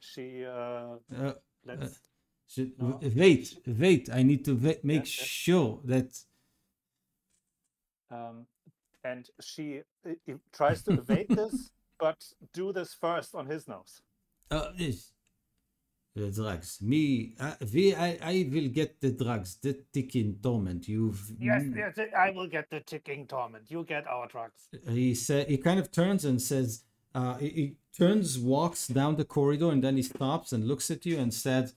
No. Wait. I need to make Yes, yes. sure that. And she tries to evade this, but do this first on his nose. Yes. The drugs. I will get the drugs. The ticking torment. Yes, I will get the ticking torment. You get our drugs. He kind of turns and says, he turns, walks down the corridor, and then he stops and looks at you and said,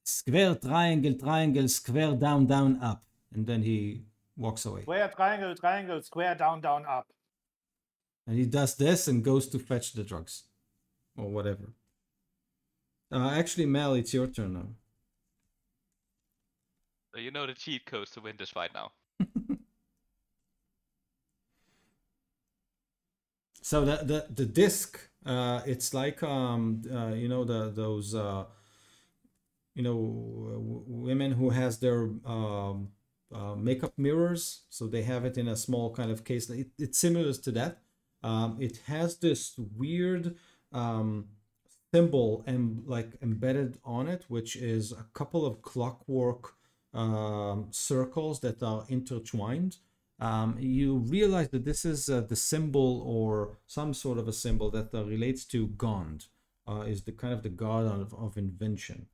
square, triangle, square, down, up. And then he walks away. Square, triangle, square, down, up. And he does this and goes to fetch the drugs. Or whatever. Actually, Mel, it's your turn now. So you know the cheat codes to win this fight now. So the disc, it's like you know, those you know, women who has their makeup mirrors, so they have it in a small kind of case. It's similar to that. It has this weird symbol and like embedded on it, which is a couple of clockwork circles that are intertwined. You realize that this is the symbol or some sort of a symbol that relates to Gond, is the kind of the god of invention.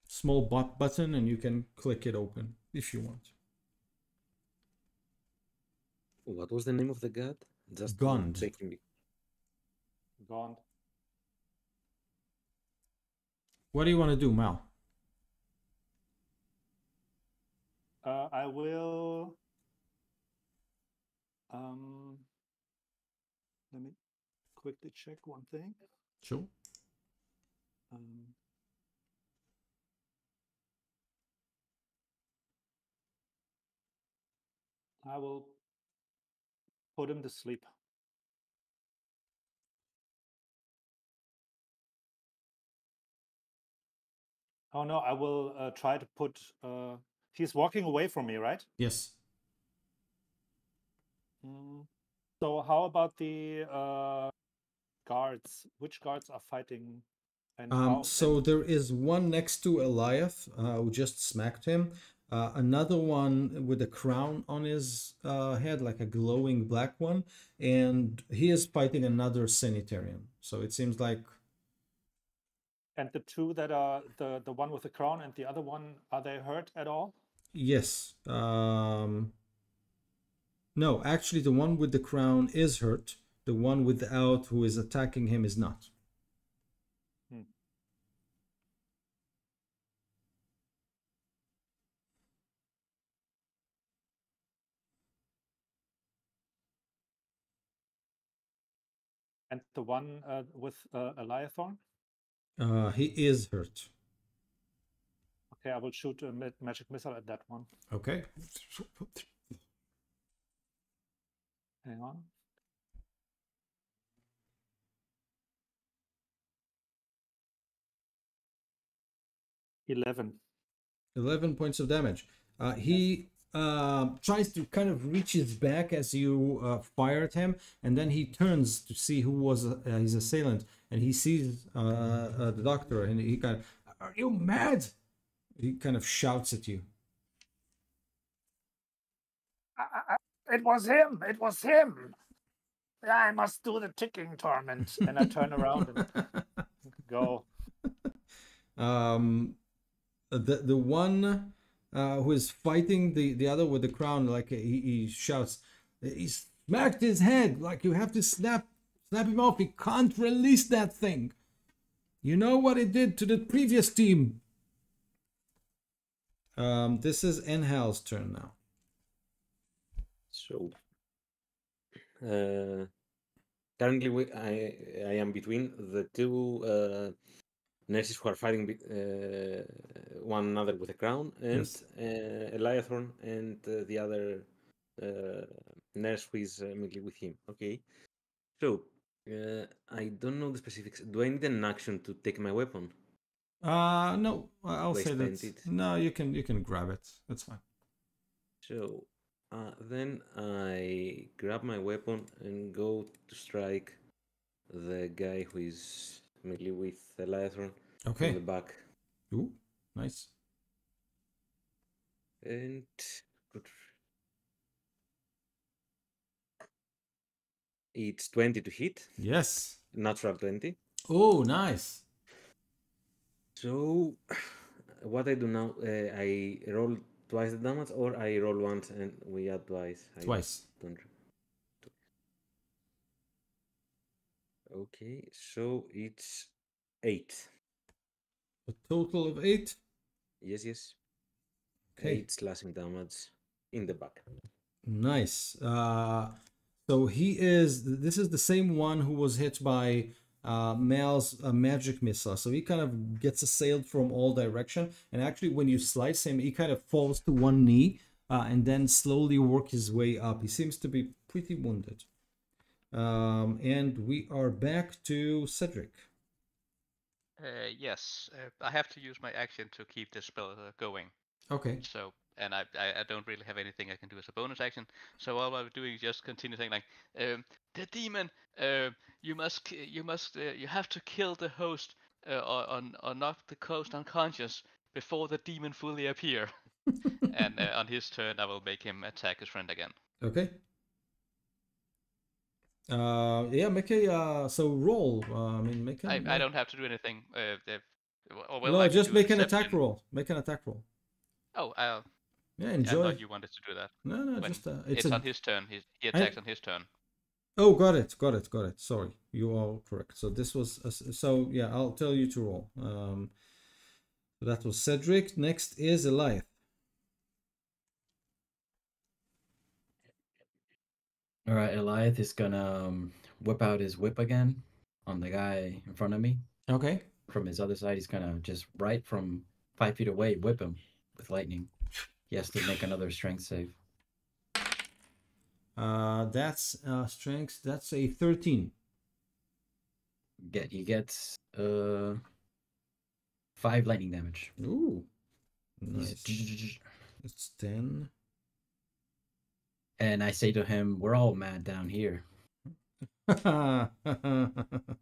Small button, and you can click it open if you want. What was the name of the god? Just Gond. taking me. Gone. What do you want to do, Mal? I will. Let me quickly check one thing. Sure. I will put him to sleep. Oh no, I will try to put. He's walking away from me, right? Yes. So how about the guards? Which guards are fighting? And how? So there is one next to Eliath, who just smacked him. Another one with a crown on his head, like a glowing black one, and he is fighting another sanitarian. So it seems like. And the two that are the one with the crown and the other one, are they hurt at all? Yes. No, actually, the one with the crown is hurt. The one without, who is attacking him, is not. And the one with Eliathorn? He is hurt. Okay, I will shoot a magic missile at that one. Okay. Hang on. $11. 11 points of damage. He tries to kind of reach his back as you fire at him, and then he turns to see who was his assailant, and he sees the doctor, and he kind of, "Are you mad?" He kind of shouts at you. It was him! It was him! I must do the ticking torment. And I turn around and go. The one who is fighting the other with the crown, like he shouts, he smacked his head, like you have to snap him off. He can't release that thing. You know what it did to the previous team. This is Enhal's turn now. So currently I am between the two nurses who are fighting one another with a crown, and Yes. Eliathorn and the other nurse who is immediately with him. Okay. So I don't know the specifics. Do I need an action to take my weapon? No, I'll Do I say that. spend it? No, you can grab it. That's fine. So then I grab my weapon and go to strike the guy who is melee with Elytron from Okay. the back. Ooh, nice. And good. It's 20 to hit, Yes. natural 20. Oh, nice. So, what I do now, I roll twice the damage, or I roll once and we add twice. Twice. I don't. Okay, so it's 8. A total of 8. Yes, yes. Okay. 8 slashing damage in the back. Nice. So this is the same one who was hit by Mal's magic missile. So he kind of gets assailed from all direction. And actually, when you slice him, he kind of falls to one knee and then slowly work his way up. He seems to be pretty wounded. And we are back to Cedric. Yes, I have to use my action to keep this spell going. Okay. So, and I don't really have anything I can do as a bonus action. So all I'm doing is just continue saying like, the demon, you have to kill the host, or knock the host unconscious before the demon fully appear. And on his turn, I will make him attack his friend again. Okay. Yeah, make a so roll. I mean, make a. I don't have to do anything. No, I can just do make an deception. attack roll. Make an attack roll. Oh, Yeah, I enjoy. thought you wanted to do that. No, When just it's on his turn. He attacks on his turn. Oh, got it. Sorry, you are correct. So this was so yeah. I'll tell you to roll. That was Cedric. Next is Eliath. All right, Eliath is gonna whip out his whip again on the guy in front of me. Okay. From his other side, he's gonna just right from 5 feet away whip him with lightning. He has to make another strength save. That's strength. That's a 13. He gets 5 lightning damage. Ooh, nice. It's 10. And I say to him, "We're all mad down here."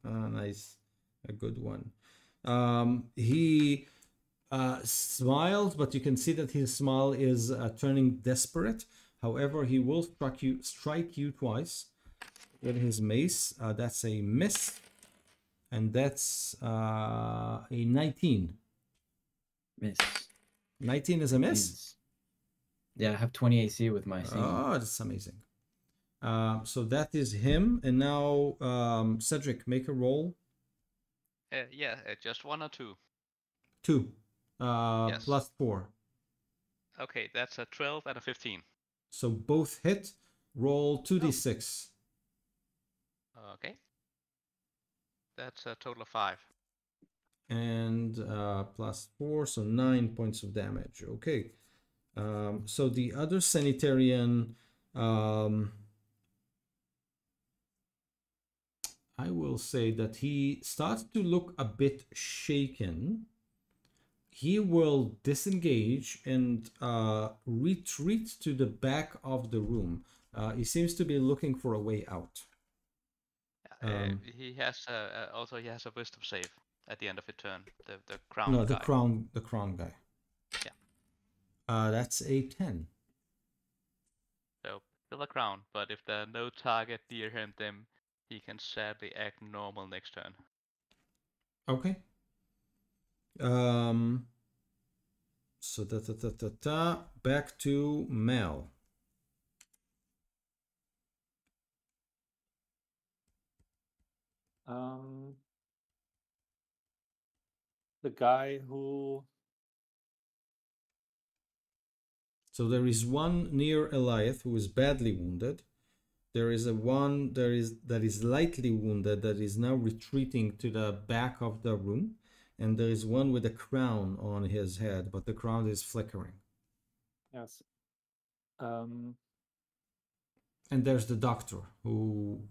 Nice, a good one. He smiles, but you can see that his smile is turning desperate. However, he will strike you twice with his mace. That's a miss, and that's a 19. Miss. 19 is a miss. Yeah, I have 20 AC with my scene. Oh, that's amazing. So that is him, and now Cedric, make a roll. Yeah, just 1 or 2. 2. Yes. Plus 4. Okay, that's a 12 and a 15. So both hit. Roll 2d6. Okay. That's a total of 5. And plus 4, so 9 points of damage. Okay. So the other sanitarian, I will say that he starts to look a bit shaken. He will disengage and retreat to the back of the room. He seems to be looking for a way out. He has also he has a wisdom save at the end of his turn. The crown. No, the guy. crown guy. Yeah. That's a 10. So still a crown, but if there's no target near him, then he can sadly act normal next turn. Okay. So back to Mel. The guy who. So there is one near Eliath who is badly wounded. There is one that is lightly wounded that is now retreating to the back of the room, and there is one with a crown on his head, but the crown is flickering. Yes. And there's the doctor who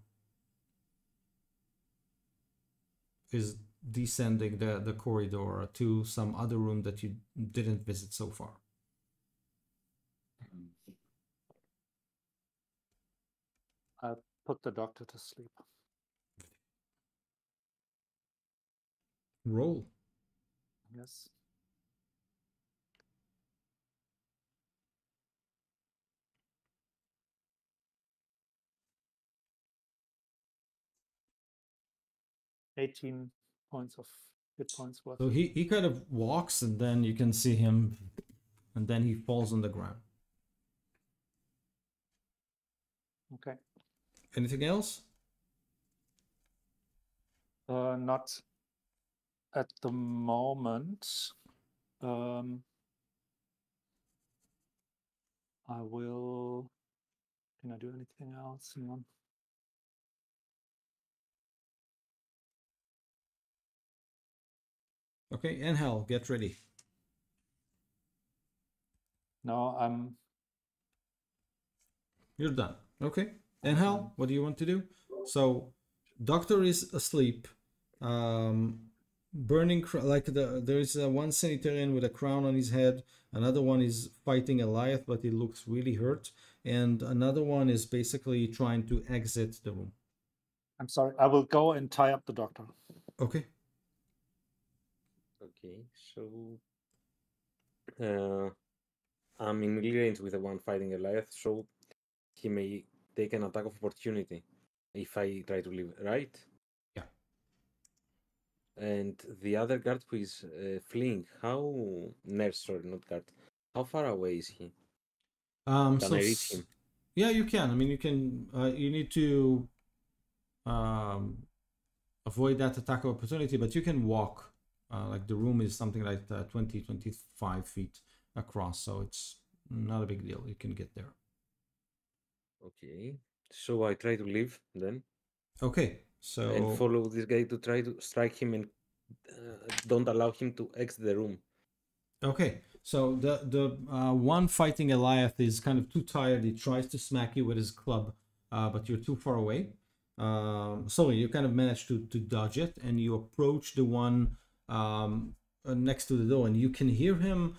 is descending the corridor to some other room that you didn't visit so far. I put the doctor to sleep. Roll. Yes. £18 of hit points worth. So he kind of walks, and then you can see him, and then he falls on the ground. Okay. Anything else? Not at the moment. I will. Can I do anything else? Hang on. Okay, Angel, get ready. No, I'm. You're done. Okay. Angel, what do you want to do? So, Doctor is asleep. Burning like there is one sanitarian with a crown on his head. Another one is fighting Eliath, but he looks really hurt. And another one is basically trying to exit the room. I'm sorry. I will go and tie up the doctor. Okay. Okay, so I'm in melee range with the one fighting Goliath, so he may take an attack of opportunity if I try to leave, right? Yeah. And the other guard who is fleeing, sorry, not guard. How far away is he? Can I reach him? Yeah, you can. I mean, you can. You need to avoid that attack of opportunity, but you can walk. Like the room is something like 20, 25 feet across, so it's not a big deal. You can get there. Okay, so I try to leave then. Okay, so and follow this guy to try to strike him and don't allow him to exit the room. Okay, so the one fighting Eliath is kind of too tired. He tries to smack you with his club, but you're too far away. So you kind of manage to dodge it, and you approach the one next to the door, and you can hear him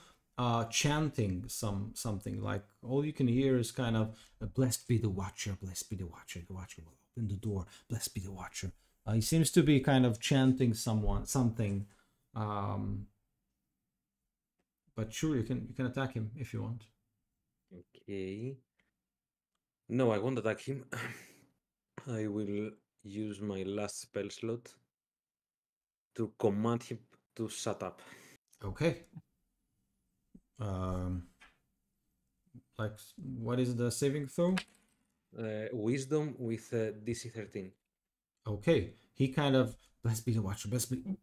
chanting something. Like all you can hear is kind of "Blessed be the Watcher, blessed be the Watcher. The Watcher will open the door. Blessed be the Watcher." He seems to be kind of chanting something. But sure, you can attack him if you want. Okay. No, I won't attack him. I will use my last spell slot to command him to shut up. Okay. Like, what is the saving throw? Wisdom with DC 13. Okay. He kind of, blessed be the Watcher, blessed be.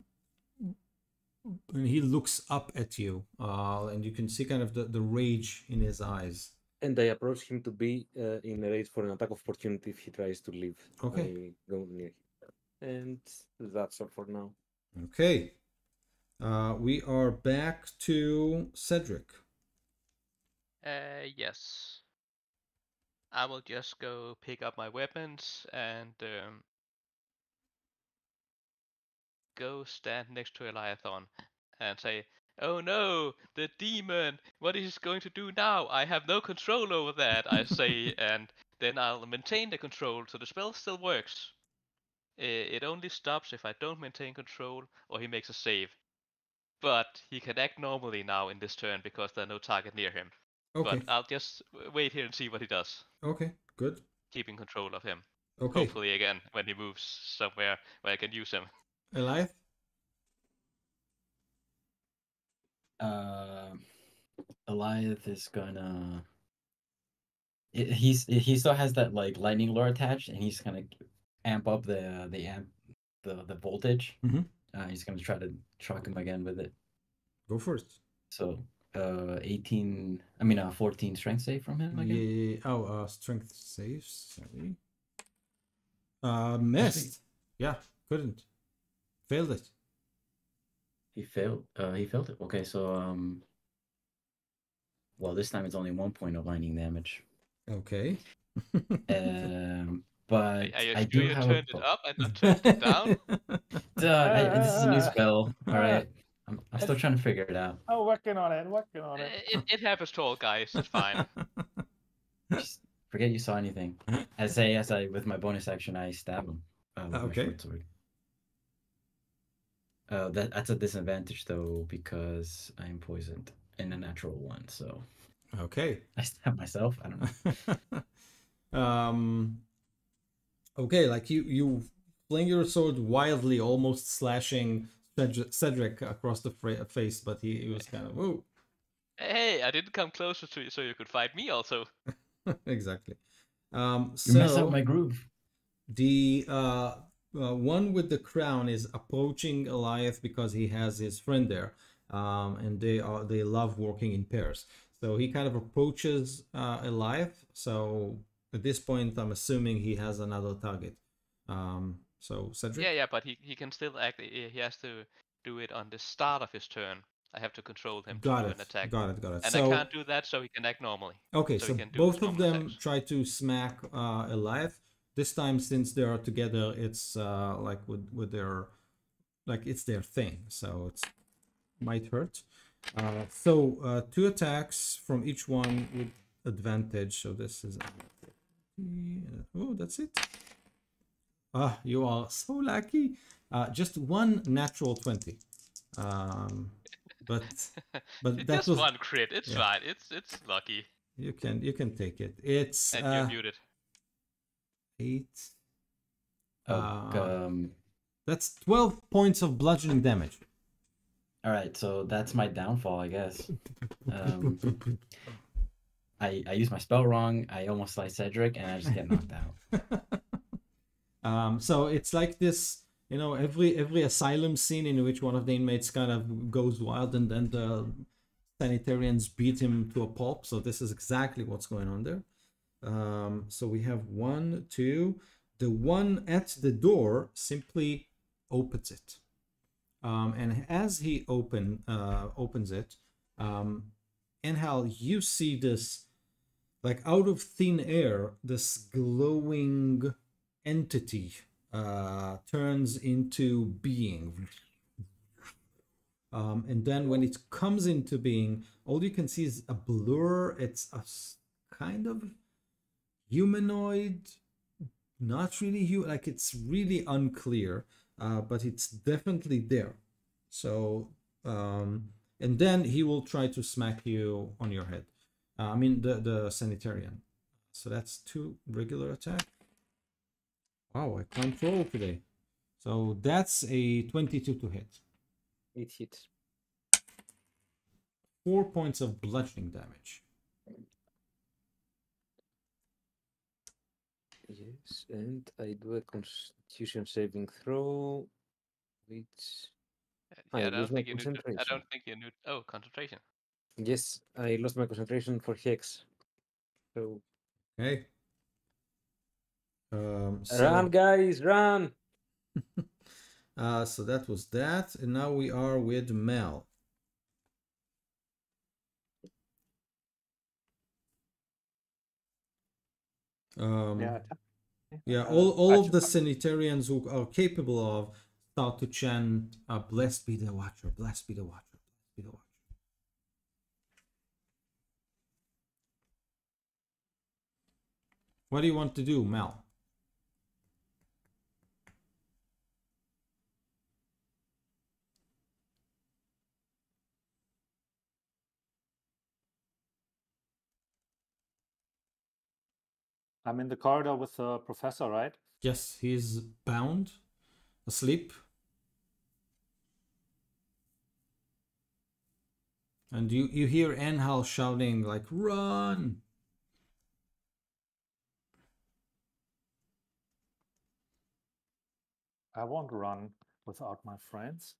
And he looks up at you, and you can see kind of the rage in his eyes. And I approach him to be in a rage for an attack of opportunity if he tries to leave. Okay. I go near him. And that's all for now. Okay. We are back to Cedric. Yes. I will just go pick up my weapons and go stand next to Eliathon and say, "Oh no, the demon! What is he going to do now? I have no control over that," I say, and then I'll maintain the control so the spell still works. It only stops if I don't maintain control or he makes a save. But he can act normally now in this turn because there's no target near him. Okay. But I'll just wait here and see what he does. Okay, good. Keeping control of him. Okay. Hopefully again when he moves somewhere where I can use him. Eliath? Eliath is gonna. He still has that like lightning lure attached, and he's gonna amp up the voltage. He's gonna try to shock him again with it. Go first. So 14 strength save from him again. Yeah. Oh, strength saves. Sorry. Missed. Yeah, couldn't. Failed it. He failed. He failed it. Okay, so well, this time it's only 1 point of lightning damage. Okay. But I do you have turned it up and not turned it down. This is a new spell. All right, I'm still trying to figure it out. Oh, working on it. It happens to all guys. It's fine. Just forget you saw anything. As I with my bonus action, I stab him with my Okay. short sword. That's a disadvantage though because I'm poisoned in a natural one. So Okay. I stab myself. I don't know. Okay, like you fling your sword wildly, almost slashing Cedric across the face, but he was kind of whoa. Hey, I didn't come closer to you so you could fight me also. Exactly. You mess up So my groove. the one with the crown is approaching Eliath because he has his friend there, and they love working in pairs. So he kind of approaches Eliath. So at this point, I'm assuming he has another target. So Cedric. Yeah, but he can still act. He has to do it on the start of his turn. I have to control him to Got do it. an attack. Got it. Got it. And I So can't do that, so he can act normally. okay, So he so can do his both of normal them attacks. try to smack Eliath. This time, since they are together, it's like with their like it's their thing. So it's might hurt. So two attacks from each one with advantage. So this is oh, that's it. Ah, you are so lucky. Just one natural 20. Um, but that Just was one crit. It's yeah. fine. It's lucky. You can take it. It's And you're muted. 8. Oh, That's 12 points of bludgeoning damage. all right, so that's my downfall, I guess. I use my spell wrong. I almost slice Cedric, and I just get knocked out. So it's like this, you know, every asylum scene in which one of the inmates kind of goes wild, and then the sanitarians beat him to a pulp. So this is exactly what's going on there. So we have 1, 2. The one at the door simply opens it. And as he opens it, Enhal, you see this, like out of thin air, this glowing entity turns into being. And then when it comes into being, all you can see is a blur. It's a kind of humanoid, not really human, like it's really unclear, but it's definitely there. So and then he will try to smack you on your head. I mean the sanitarian. So that's 2 regular attack. Wow, I can't roll today. So that's a 22 to hit. It hits. 4 points of bludgeoning damage. Yes, and I do a Constitution saving throw, which I Yeah, lose my I concentration. don't think you need. Oh, concentration. Yes, I lost my concentration for Hex. So Okay. run, guys, run! So that was that, and now we are with Mel. Yeah. Yeah, all of the Actually, sanitarians who are capable of start to chant, "Blessed be the Watcher, blessed be the Watcher, blessed be the Watcher." What do you want to do, Mel? I'm in the corridor with the professor, right? Yes, he's bound, asleep. And you hear Enhal shouting like, "Run!" I won't run without my friends.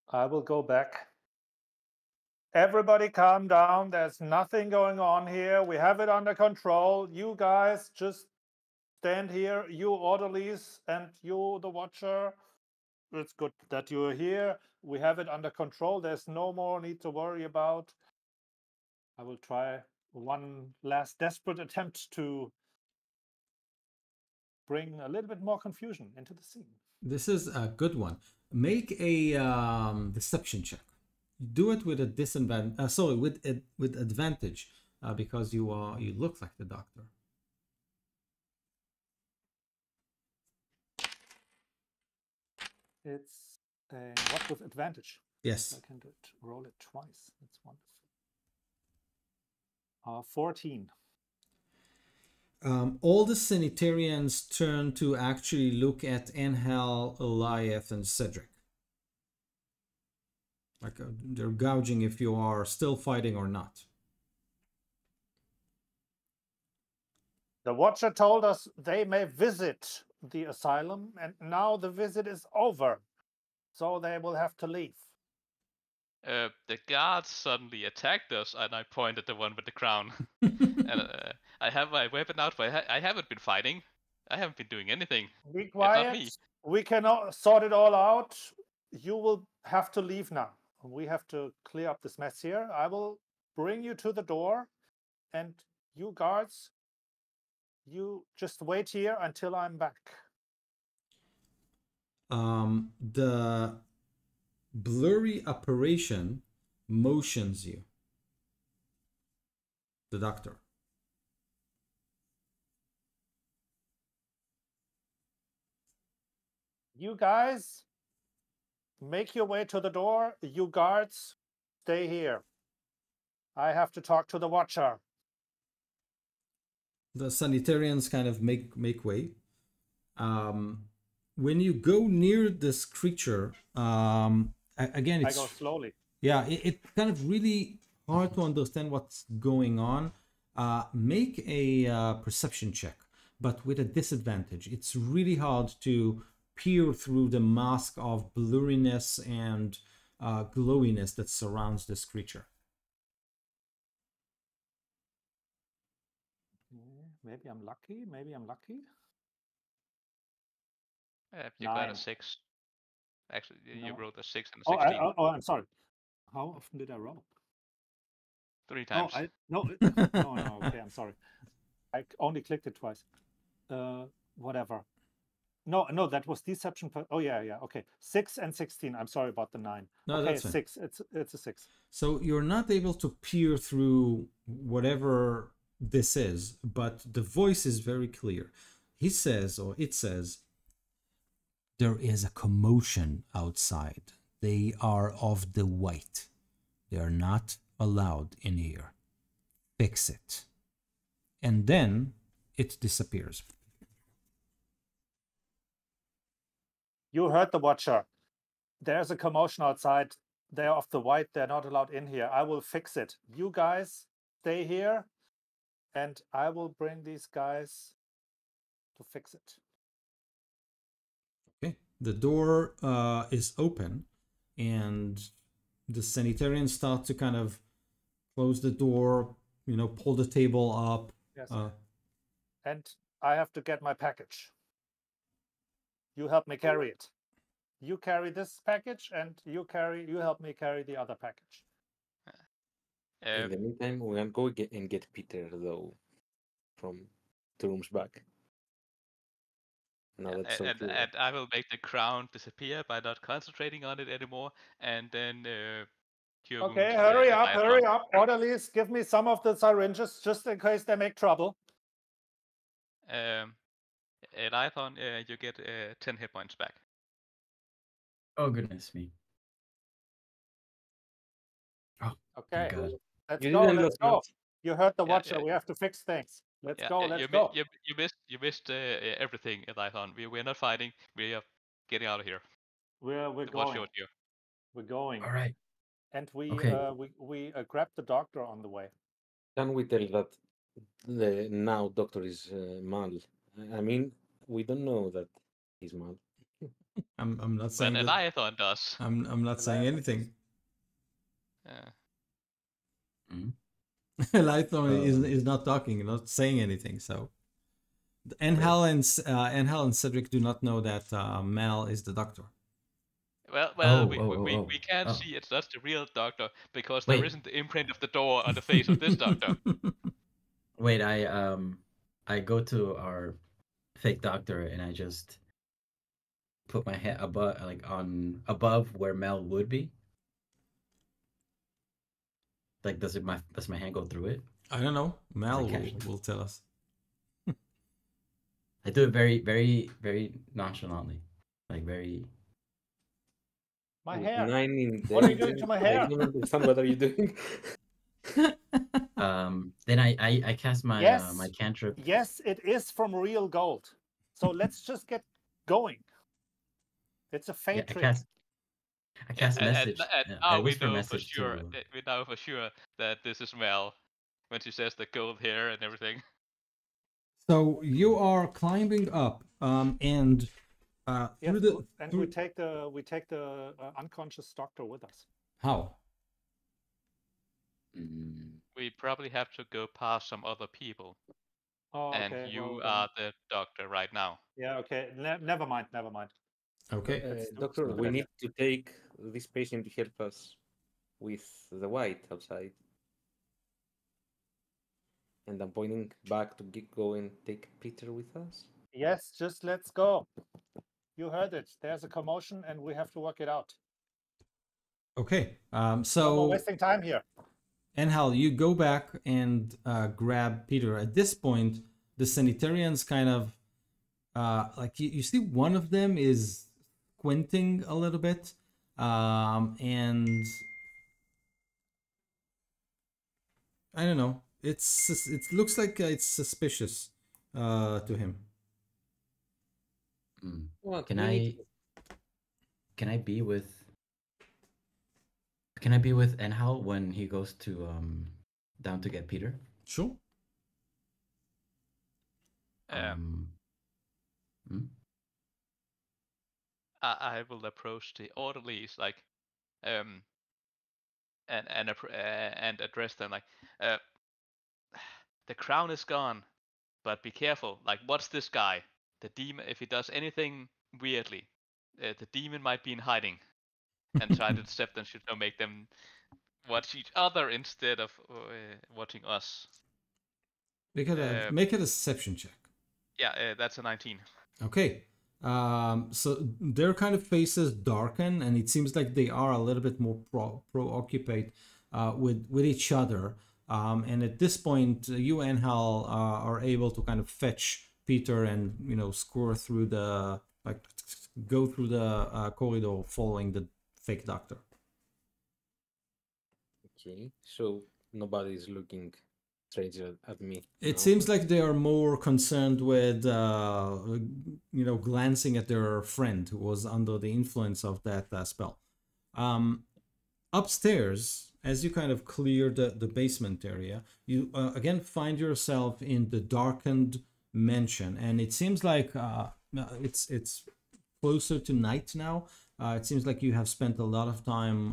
I will go back. Everybody calm down. There's nothing going on here. We have it under control. You guys just stand here, you orderlies and you, the watcher. It's good that you're here. We have it under control. There's no more need to worry about. I will try one last desperate attempt to bring a little bit more confusion into the scene. This is a good one. Make a deception check. Do it with a disadvantage. Sorry, with advantage, because you look like the doctor. It's what with advantage? Yes. I can do it. Roll it twice. That's wonderful. 14. All the sanitarians turn to actually look at Anhal, Eliath, and Cedric. Like they're gouging if you are still fighting or not. The Watcher told us they may visit the asylum, and now the visit is over, so they will have to leave. The guards suddenly attacked us, and I pointed at the one with the crown. And I have my weapon out, but I haven't been fighting. I haven't been doing anything. Be It's not quiet. me. We can sort it all out. You will have to leave now. We have to clear up this mess here. I will bring you to the door, and you guards, you just wait here until I'm back. The blurry apparition motions you. The doctor. You guys, make your way to the door. You guards, stay here. I have to talk to the Watcher. The sanitarians kind of make way. When you go near this creature, again, I it's go slowly. yeah, it's kind of really hard to understand what's going on. Make a perception check, but with a disadvantage. It's really hard to peer through the mask of blurriness and glowiness that surrounds this creature. Maybe I'm lucky. Maybe I'm lucky. You got a 9. 6. Actually, you No. rolled a 6 and a 16. I'm sorry. How often did I roll? 3 times. No. Okay, I'm sorry. I only clicked it twice. Whatever. No, that was deception. Oh yeah. Okay, 6 and 16. I'm sorry about the 9. No, okay, that's fine. 6. It's a 6. So you're not able to peer through whatever this is, but the voice is very clear. He says, or it says, there is a commotion outside. They are of the white. They are not allowed in here. Fix it. And then it disappears. You heard the Watcher. There's a commotion outside. They're of the white. They're not allowed in here. I will fix it. You guys stay here, and I will bring these guys to fix it. Okay. The door is open, and the sanitarians start to kind of close the door, pull the table up. Yes. And I have to get my package. You help me carry it. You carry this package, and you help me carry the other package. In the meantime, we can go and get Peter, though, from the rooms back. Now that's so clear. And I will make the crown disappear by not concentrating on it anymore, and then Okay, hurry up. Orderlies, give me some of the syringes, just in case they make trouble. Lython, you get 10 hit points back. Oh, goodness me. Oh, okay. God. Let's go. You heard the Watcher. We have to fix things. Let's go. You missed everything, Lython. We're not fighting. We are getting out of here. We're going. We're going. All right. And we grabbed the doctor on the way. Can we tell that the now doctor is Mal? I mean, we don't know that he's Mal. I'm not saying that. that. Lython does. I'm not saying anything. Mm-hmm. Lython is not talking, not saying anything. So, Anhal and Cedric do not know that Mal is the doctor. We can't see it's not the real doctor because there isn't the imprint of the door on the face of this doctor. Wait, I go to our fake doctor and I just put my head above where Mel would be. Like, does my hand go through it? I don't know. Mel will tell us. I do it very, very, very nonchalantly, like very My with hair. 9 in What are you doing to my hair? I don't understand what are you doing. Then I cast my Yes. my cantrip. Yes, it is from real gold. So let's just get going. It's a Yeah, fate I trick. cast message. And I now we whisper know for message sure. to. We know for sure that this is Mel when she says the gold hair and everything. So you are climbing up, and Yes, through the and through, we take the unconscious doctor with us. how? Mm, We probably have to go past some other people, Oh, and okay. you Well, are the doctor right now. yeah, okay. Never mind. Never mind. Okay. Doctor, stupid we idea. need to take this patient to help us with the white outside. And I'm pointing back to go and take Peter with us. Yes, just let's go. You heard it. There's a commotion, and we have to work it out. Okay. No more So wasting time here. Hal, you go back and grab Peter. At this point, the sanitarians kind of like you see one of them is squinting a little bit, and I don't know. It looks like it's suspicious to him. mm. Well, Can we need Can I be with? Can I be with Enhal when he goes to down to get Peter? Sure. Hmm? I will approach the orderlies like, and address them like, the crown is gone, but be careful. Like, what's this guy? The demon. If he does anything weirdly, the demon might be in hiding, and try to deception should make them watch each other instead of watching us. Make a deception check. Yeah, that's a 19. Okay. So their kind of faces darken, and it seems like they are a little bit more preoccupied with each other. And at this point, you and Hal are able to kind of fetch Peter and score through the go through the corridor following the fake doctor. Okay, so nobody's looking strange at me. It no? seems like they are more concerned with, glancing at their friend who was under the influence of that spell. Upstairs, as you kind of clear the basement area, you again find yourself in the darkened mansion, and it seems like it's closer to night now. It seems like you have spent a lot of time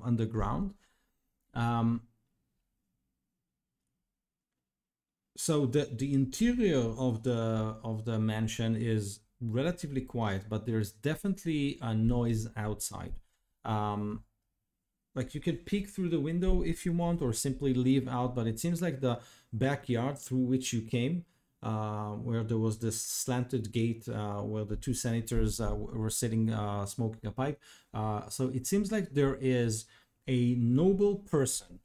underground. So the interior of the mansion is relatively quiet, but there's definitely a noise outside. Like you can peek through the window if you want, or simply leave out. But it seems like the backyard through which you came, where there was this slanted gate where the two senators were sitting smoking a pipe. So it seems like there is a noble person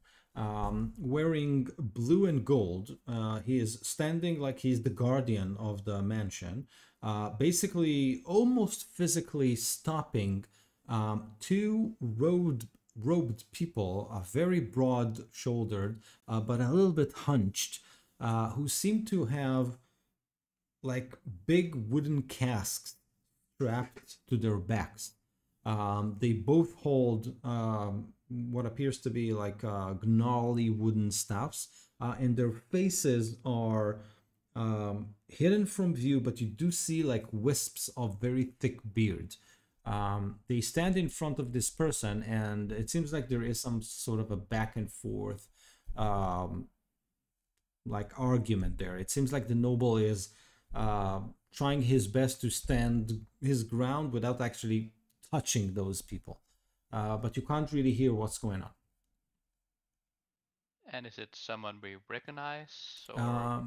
wearing blue and gold. He is standing like he's the guardian of the mansion, basically almost physically stopping two robed people, very broad shouldered, but a little bit hunched, who seem to have like big wooden casks strapped to their backs. They both hold what appears to be like gnarly wooden staffs, and their faces are hidden from view, but you do see like wisps of very thick beard. They stand in front of this person, and it seems like there is some sort of a back and forth like argument there. It seems like the noble is trying his best to stand his ground without actually touching those people, but you can't really hear what's going on. And is it someone we recognize, or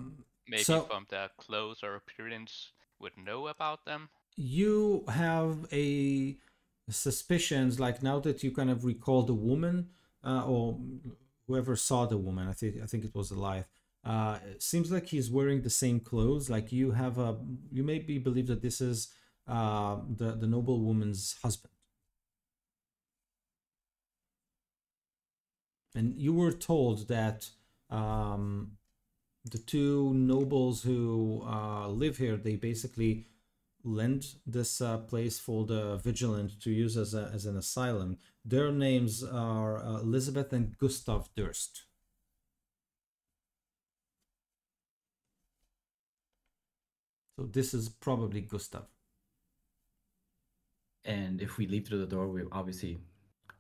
maybe So from their clothes or appearance would know about them? you have a suspicions, like now that you kind of recall the woman, or whoever saw the woman, I think it was alive. It seems like he's wearing the same clothes. Like you maybe believe that this is the noble woman's husband. And you were told that the two nobles who live here, they basically lend this place for the vigilant to use as an asylum. Their names are Elizabeth and Gustav Durst. So this is probably Gustav. And if we leave through the door, we obviously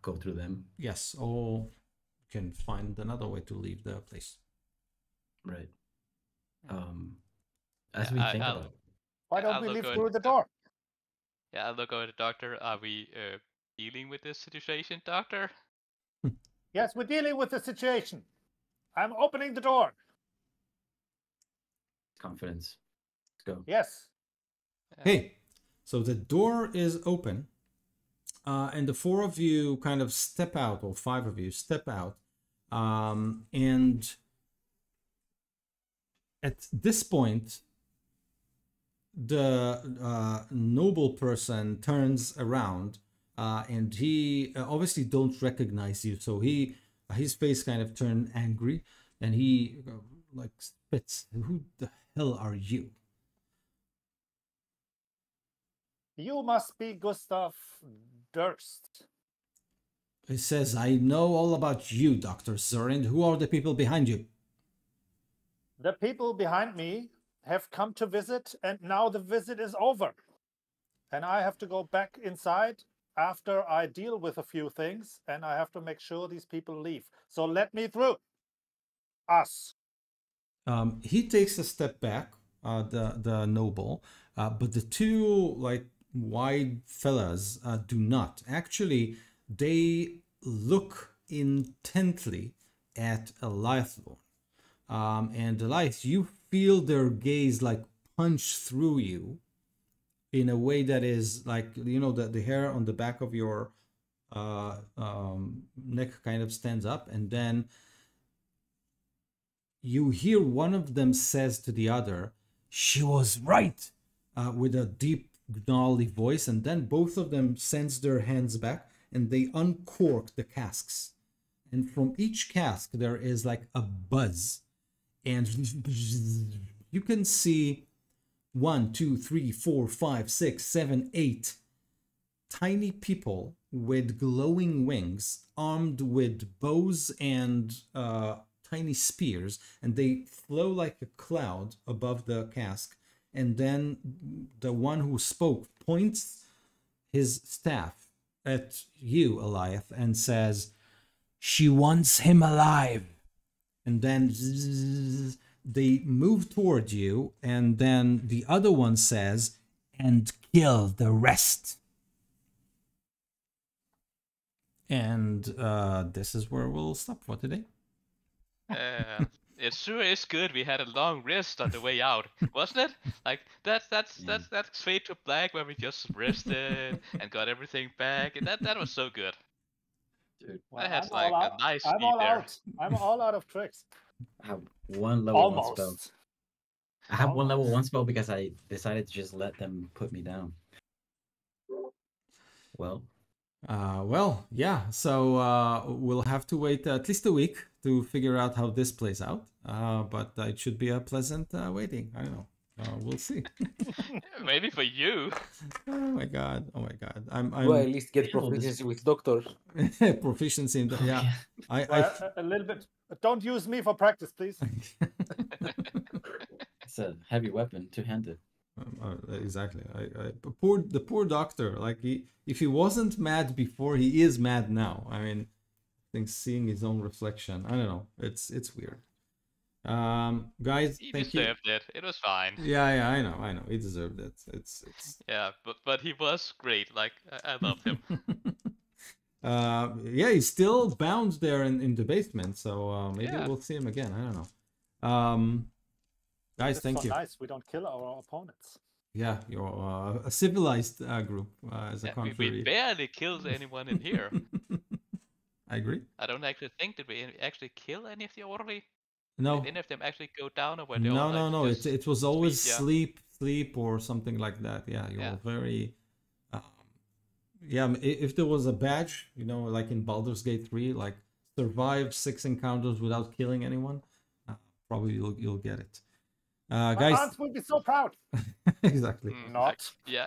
go through them. Yes, or you can find another way to leave the place. Right. As we think about it. Why don't we leave through the door? Yeah, I'll look over the doctor. Are we dealing with this situation, doctor? Yes, we're dealing with the situation. I'm opening the door. Confidence. Let's go. Yes. Hey, so the door is open, and the four of you kind of step out, or five of you step out, and at this point, the noble person turns around, and he obviously don't recognize you, so his face kind of turned angry, and he like spits. Who the hell are you? You must be Gustav Durst. He says, I know all about you, Dr. Zurind. Who are the people behind you? The people behind me have come to visit, and now the visit is over. And I have to go back inside after I deal with a few things, and I have to make sure these people leave. So let me through. Us. He takes a step back, the noble, but the two like wide fellas do not. Actually, they look intently at Eliathlon. And Elias, you feel their gaze like punch through you in a way that is like, you know, the hair on the back of your neck kind of stands up, and then you hear one of them says to the other, she was right, with a deep gnarly voice, and then both of them sends their hands back and they uncork the casks, and from each cask there is like a buzz, and you can see 1, 2, 3, 4, 5, 6, 7, 8 tiny people with glowing wings, armed with bows and tiny spears, and they flow like a cloud above the cask. And then the one who spoke points his staff at you, Eliath, and says, she wants him alive. And then they move toward you, and then the other one says, and kill the rest. And this is where we'll stop for today. It sure is good. We had a long rest on the way out, wasn't it? Like that's fade to black where we just rested and got everything back, and that was so good. Dude, well, that has like a nice speed there. I'm all out of tricks. I have one level 1 spell. Almost. I have one level 1 spell because I decided to just let them put me down. Well. Well, yeah. So we'll have to wait at least a week to figure out how this plays out. But it should be a pleasant waiting. I don't know. We'll see. Maybe for you. Oh my god! Oh my god! I'm Well, at least get proficiency with doctor. Proficiency in yeah. A little bit. Don't use me for practice, please. It's a heavy weapon, two-handed. Exactly. The poor doctor. Like if he wasn't mad before, he is mad now. I mean, I think seeing his own reflection. I don't know. It's weird. Guys, he thank you. deserved it. It was fine. Yeah, I know. He deserved it. It's. Yeah, but he was great. Like I loved him. Yeah, he's still bound there in the basement. So maybe Yeah. we'll see him again. I don't know. Guys, It's thank so you. nice. We don't kill our opponents. Yeah, you're a civilized group as a Yeah, contrary. we barely killed anyone in here. I agree. I don't actually think that we actually kill any of the orderly. No. Did any of them actually go down, or were they all No. like, just It was always sleep, sleep or something like that. Yeah, you're Yeah. very. Yeah, if there was a badge, you know, like in Baldur's Gate 3, like survive 6 encounters without killing anyone, probably you'll get it. My Guys, aunts will be so proud. exactly. Not. Yeah.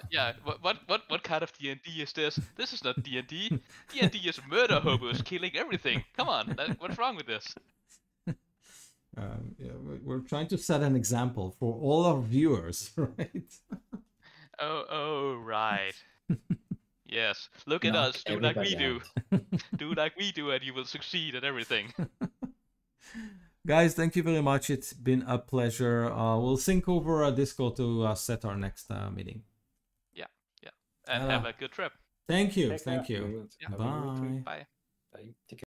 What kind of D&D is this? This is not D&D. D&D is murder hobos killing everything. Come on, what's wrong with this? Yeah, we're trying to set an example for all our viewers, right? Oh, right. Yes. Look at Knock us. Do like we everybody do. out. Do like we do, and you will succeed at everything. Guys, thank you very much. It's been a pleasure. We'll sync over Discord to set our next meeting. Yeah. And have a good trip. Thank you. Take care. Thank you. Very much. Yeah. Have a great trip. Bye. Bye. Take care.